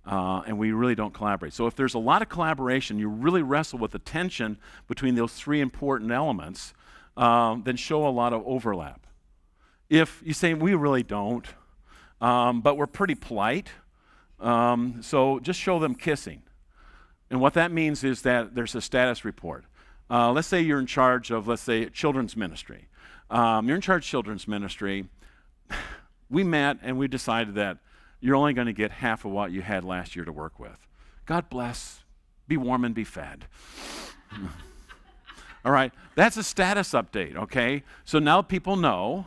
and we really don't collaborate. So if there's a lot of collaboration, you really wrestle with the tension between those 3 important elements, then show a lot of overlap. if you say, we really don't, but we're pretty polite, so just show them kissing. And what that means is that there's a status report. Let's say you're in charge of, let's say, children's ministry. You're in charge of children's ministry. We met and we decided that you're only going to get half of what you had last year to work with. God bless. Be warm and be fed. All right, that's a status update, okay? So now people know.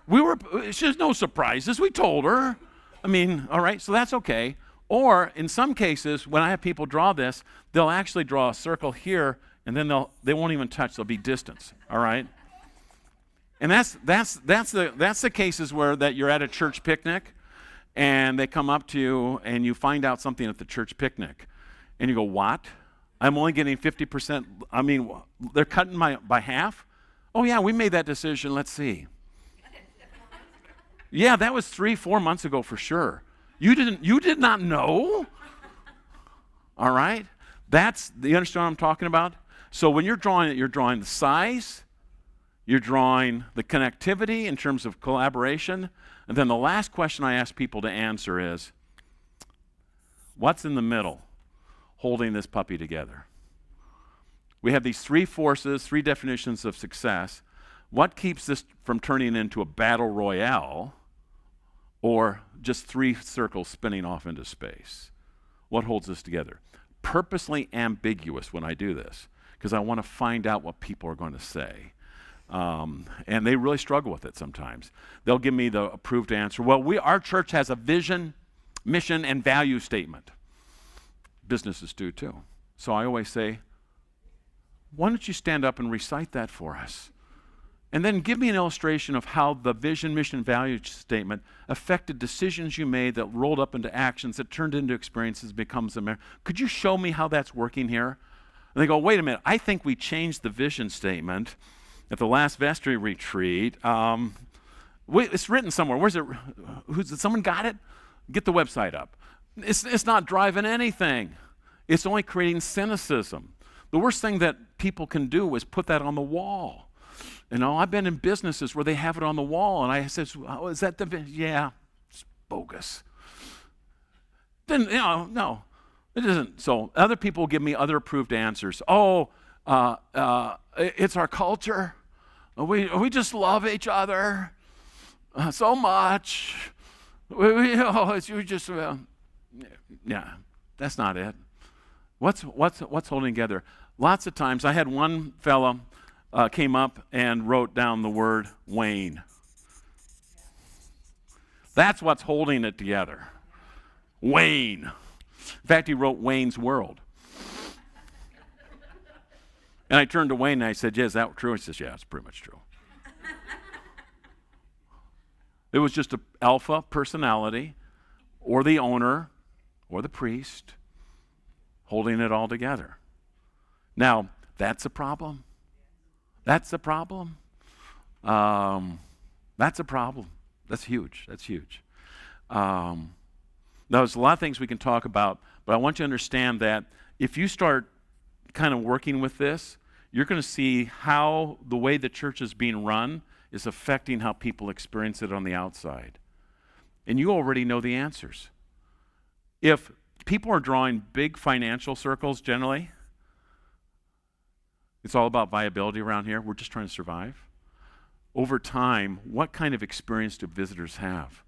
There's no surprises. We told her. I mean, all right, so that's okay. Or in some cases, when I have people draw this, they'll actually draw a circle here, and then they won't even touch. There'll be distance. All right. And that's the cases where that you're at a church picnic, and they come up to you, and you find out something at the church picnic, and you go, "What? I'm only getting 50%. I mean, they're cutting by half." "Oh yeah, we made that decision. Let's see." "Yeah, that was 3-4 months ago for sure. You did not know?" All right? You understand what I'm talking about? So when you're drawing it, you're drawing the size, you're drawing the connectivity in terms of collaboration, and then the last question I ask people to answer is, what's in the middle holding this puppy together? We have these three forces, three definitions of success. What keeps this from turning into a battle royale or just three circles spinning off into space? What holds this together? Purposely ambiguous when I do this, because I want to find out what people are going to say. And they really struggle with it sometimes. They'll give me the approved answer. Well, our church has a vision, mission, and value statement. Businesses do too. So I always say, why don't you stand up and recite that for us? And then give me an illustration of how the vision, mission, value statement affected decisions you made that rolled up into actions that turned into experiences, becomes a memory. Could you show me how that's working here? And they go, wait a minute, I think we changed the vision statement at the last vestry retreat. It's written somewhere. Where's it? Someone got it? Get the website up. It's not driving anything. It's only creating cynicism. The worst thing that people can do is put that on the wall. You know, I've been in businesses where they have it on the wall, and I said, "Oh, is that the?" "Yeah, it's bogus." Then no, it isn't. So other people give me other approved answers. "Oh, it's our culture. We just love each other so much. Yeah, that's not it. What's holding together? Lots of times, I had one fellow came up and wrote down the word Wayne. That's what's holding it together. Wayne. In fact, he wrote Wayne's World. And I turned to Wayne and I said, "Yeah, is that true?" He says, "Yeah, it's pretty much true." It was just an alpha personality, or the owner, or the priest, holding it all together. Now, that's a problem. That's a problem. That's a problem. That's huge. That's huge. Now, there's a lot of things we can talk about, but I want you to understand that if you start kind of working with this, you're going to see how the way the church is being run is affecting how people experience it on the outside. And you already know the answers. If people are drawing big financial circles generally, it's all about viability around here. We're just trying to survive. Over time, what kind of experience do visitors have?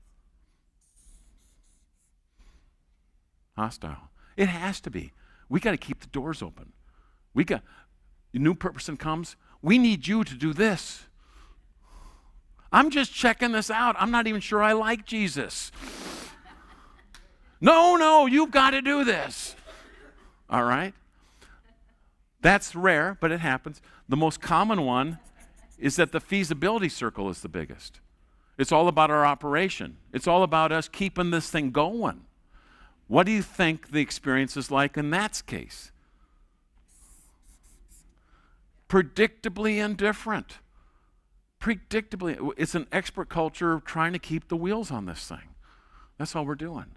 Hostile. It has to be. We got to keep the doors open. A new person comes, we need you to do this. I'm just checking this out. I'm not even sure I like Jesus. No, you've got to do this. All right? That's rare, but it happens. The most common one is that the feasibility circle is the biggest. It's all about our operation. It's all about us keeping this thing going. What do you think the experience is like in that case? Predictably indifferent. Predictably. It's an expert culture trying to keep the wheels on this thing. That's all we're doing.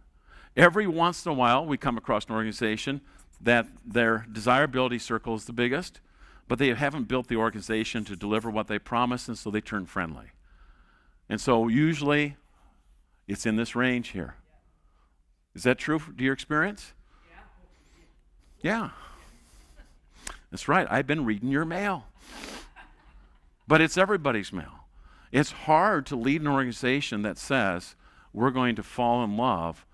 Every once in a while, we come across an organization that their desirability circle is the biggest, but they haven't built the organization to deliver what they promise, and so they turn friendly. And so usually it's in this range here. Is that true to your experience? Yeah. That's right. I've been reading your mail. But it's everybody's mail. It's hard to lead an organization that says we're going to fall in love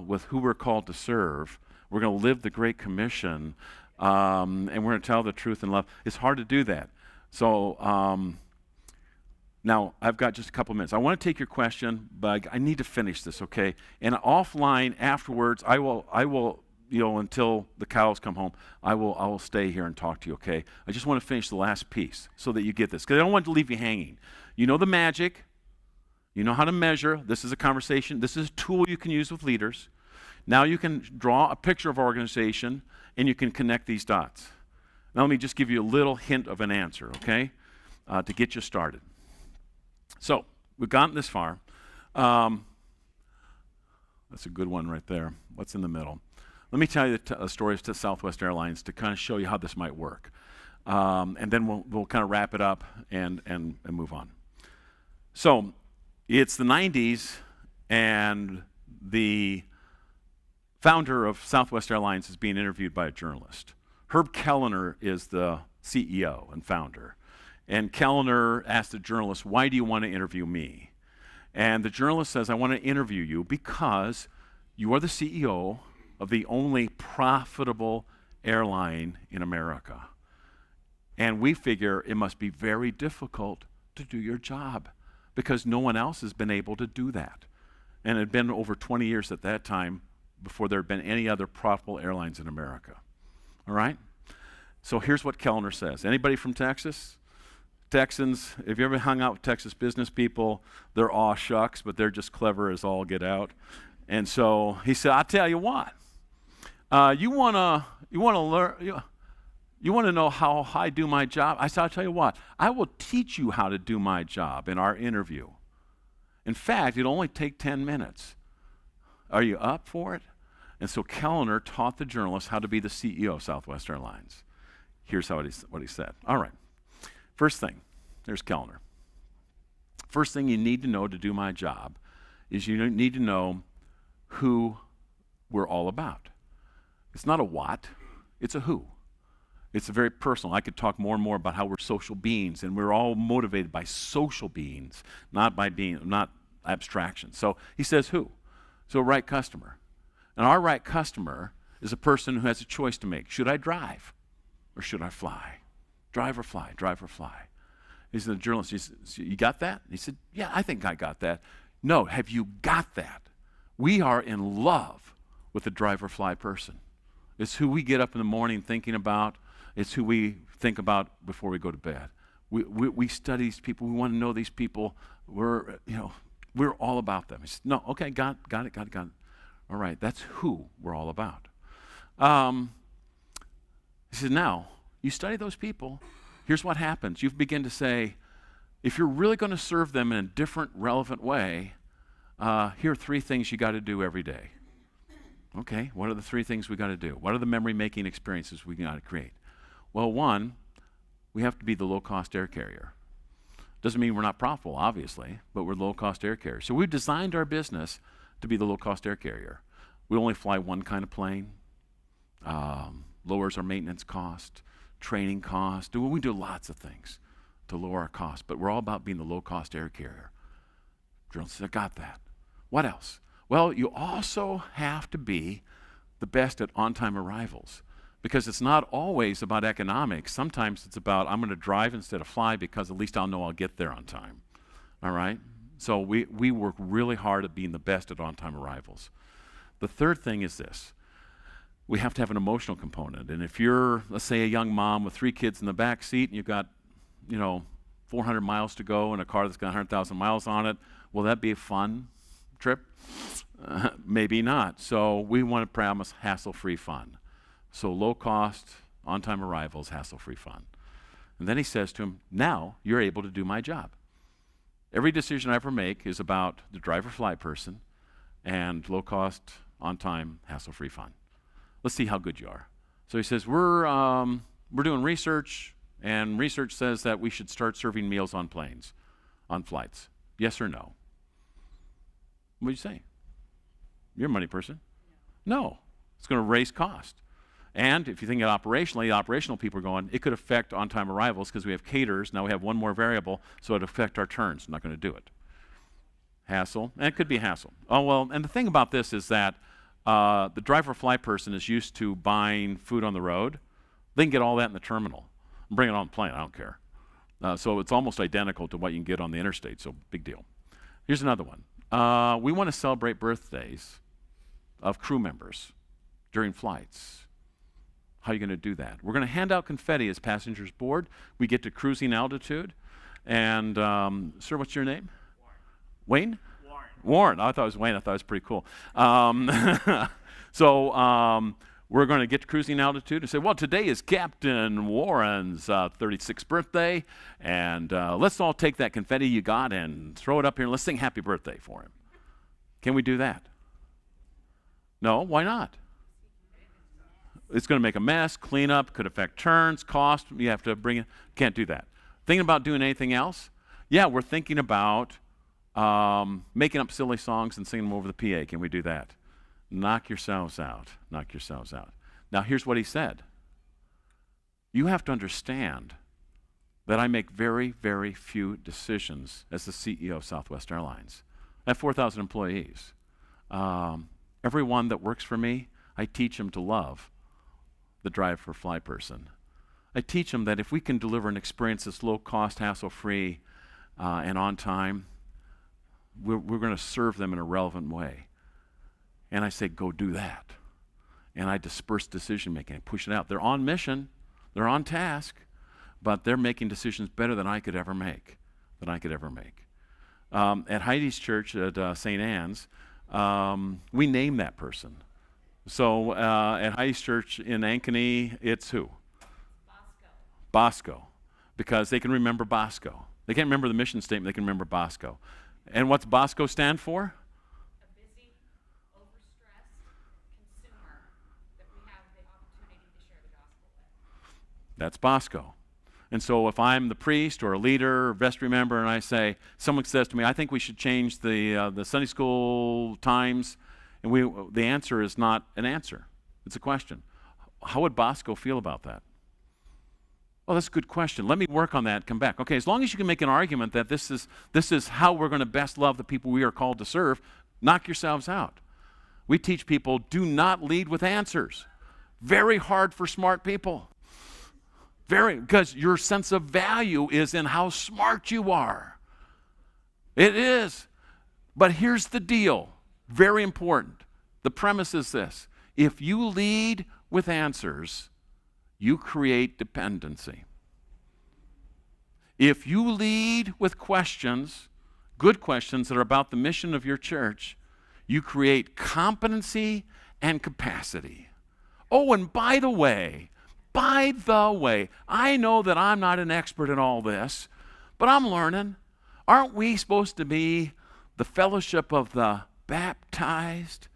with who we're called to serve. We're going to live the Great Commission, and we're going to tell the truth in love. It's hard to do that. So now I've got just a couple minutes. I want to take your question, but I need to finish this, okay? And offline afterwards, I will, until the cows come home, I will stay here and talk to you, okay? I just want to finish the last piece so that you get this, because I don't want to leave you hanging. You know the magic. You know how to measure. This is a conversation. This is a tool you can use with leaders. Now you can draw a picture of our organization, and you can connect these dots. Now let me just give you a little hint of an answer, okay, to get you started. So we've gotten this far. That's a good one right there. What's in the middle? Let me tell you the stories to Southwest Airlines to kind of show you how this might work. And then we'll kind of wrap it up and move on. So it's the 90s, and the founder of Southwest Airlines is being interviewed by a journalist. Herb Kellner is the CEO and founder. And Kellner asked the journalist, "Why do you want to interview me?" And the journalist says, "I want to interview you because you are the CEO of the only profitable airline in America. And we figure it must be very difficult to do your job because no one else has been able to do that." And it had been over 20 years at that time before there had been any other profitable airlines in America. All right? So here's what Kellner says. Anybody from Texas? Texans, if you ever hung out with Texas business people, they're aw shucks, but they're just clever as all get out. And so he said, "I'll tell you what. You wanna learn. You want to know how I do my job?" I said, "I'll tell you what. I will teach you how to do my job in our interview. In fact, it'll only take 10 minutes. Are you up for it?" And so Kellner taught the journalist how to be the CEO of Southwest Airlines. Here's what he said. All right. First thing, there's Kellner. First thing you need to know to do my job is you need to know who we're all about. It's not a what, it's a who. It's very personal. I could talk more and more about how we're social beings, and we're all motivated by social beings, not abstractions. So he says who? So a right customer. And our right customer is a person who has a choice to make. Should I drive or should I fly? Drive or fly, drive or fly. He said, the journalist, he said, "You got that?" He said, "Yeah, I think I got that." No, have you got that? We are in love with the drive or fly person. It's who we get up in the morning thinking about. It's who we think about before we go to bed. We study these people. We want to know these people. We're all about them. He said, "No, okay, got it. All right, that's who we're all about." He said, "Now, you study those people. Here's what happens. You begin to say, if you're really going to serve them in a different, relevant way, here are 3 things you got to do every day." Okay, what are the 3 things we got to do? What are the memory-making experiences we got to create? Well, 1, we have to be the low-cost air carrier. Doesn't mean we're not profitable, obviously, but we're low-cost air carrier. So we've designed our business to be the low-cost air carrier. We only fly one kind of plane, lowers our maintenance cost, training cost. We do lots of things to lower our cost, but we're all about being the low-cost air carrier. Journalists said, "I got that." What else? Well, you also have to be the best at on-time arrivals, because it's not always about economics. Sometimes it's about, I'm going to drive instead of fly because at least I'll know I'll get there on time. All right? So we work really hard at being the best at on-time arrivals. The third thing is this. We have to have an emotional component. And if you're, let's say, a young mom with 3 kids in the back seat and you've got, 400 miles to go in a car that's got 100,000 miles on it, will that be a fun trip? Maybe not. So we want to promise hassle-free fun. So low cost, on-time arrivals, hassle-free fun. And then he says to him, "Now you're able to do my job. Every decision I ever make is about the driver-fly person and low cost, on-time, hassle-free fun. Let's see how good you are." So he says, we're doing research, and research says that we should start serving meals on planes, on flights. Yes or no? What do you say? You're a money person. No. It's going to raise cost. And if you think operationally, the operational people are going, it could affect on-time arrivals because we have caterers. Now we have one more variable, so it would affect our turns. I'm not going to do it. Hassle. And it could be hassle. Oh, well, and the thing about this is that the driver fly person is used to buying food on the road. They can get all that in the terminal. Bring it on the plane. I don't care. So it's almost identical to what you can get on the interstate, so big deal. Here's another one. We want to celebrate birthdays of crew members during flights. How are you going to do that? We're going to hand out confetti as passengers board. We get to cruising altitude. And, sir, what's your name? Warren. Wayne? Warren. I thought it was Wayne. I thought it was pretty cool. So we're going to get to cruising altitude and say, well, today is Captain Warren's 36th birthday, and let's all take that confetti you got and throw it up here, and let's sing happy birthday for him. Can we do that? No? Why not? It's going to make a mess, clean up, could affect turns, cost. You have to bring it. Can't do that. Thinking about doing anything else? Yeah, we're thinking about making up silly songs and singing them over the PA. Can we do that? Knock yourselves out. Knock yourselves out. Now, here's what he said. You have to understand that I make very, very few decisions as the CEO of Southwest Airlines. I have 4,000 employees. Everyone that works for me, I teach them to love the driver fly person. I teach them that if we can deliver an experience that's low cost, hassle-free, and on time, we're going to serve them in a relevant way. And I say, go do that. And I disperse decision-making. I push it out. They're on mission. They're on task. But they're making decisions better than I could ever make. At Heidi's church at St. Anne's, we name that person. So at Heidi's church in Ankeny, it's who? Bosco. Because they can remember Bosco. They can't remember the mission statement. They can remember Bosco. And what's Bosco stand for? That's Bosco. And so if I'm the priest or a leader or vestry member and I say, someone says to me, I think we should change the Sunday school times, and the answer is not an answer. It's a question. How would Bosco feel about that? Oh, that's a good question. Let me work on that and come back. Okay, as long as you can make an argument that this is how we're going to best love the people we are called to serve, knock yourselves out. We teach people, do not lead with answers. Very hard for smart people. Because your sense of value is in how smart you are. It is. But here's the deal. Very important. The premise is this. If you lead with answers, you create dependency. If you lead with questions, good questions that are about the mission of your church, you create competency and capacity. Oh, and by the way, I know that I'm not an expert in all this, but I'm learning. Aren't we supposed to be the fellowship of the baptized?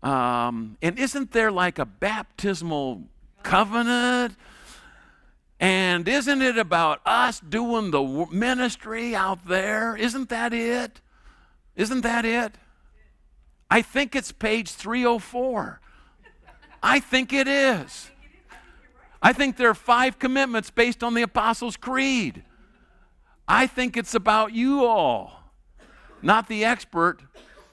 And isn't there like a baptismal covenant? And isn't it about us doing the ministry out there? Isn't that it? I think it's page 304. I think it is. I think there are 5 commitments based on the Apostles' Creed. I think it's about you all, not the expert.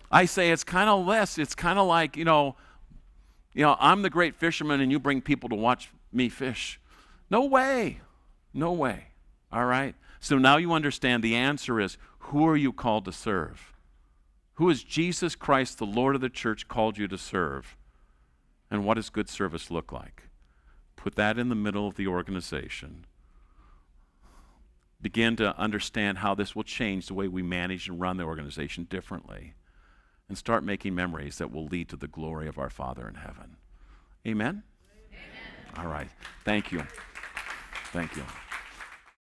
I say it's kind of less. It's kind of like, I'm the great fisherman and you bring people to watch me fish. No way. All right? So now you understand the answer is, who are you called to serve? Who is Jesus Christ, the Lord of the church, called you to serve? And what does good service look like? Put that in the middle of the organization. Begin to understand how this will change the way we manage and run the organization differently. And start making memories that will lead to the glory of our Father in heaven. Amen? Amen. All right. Thank you.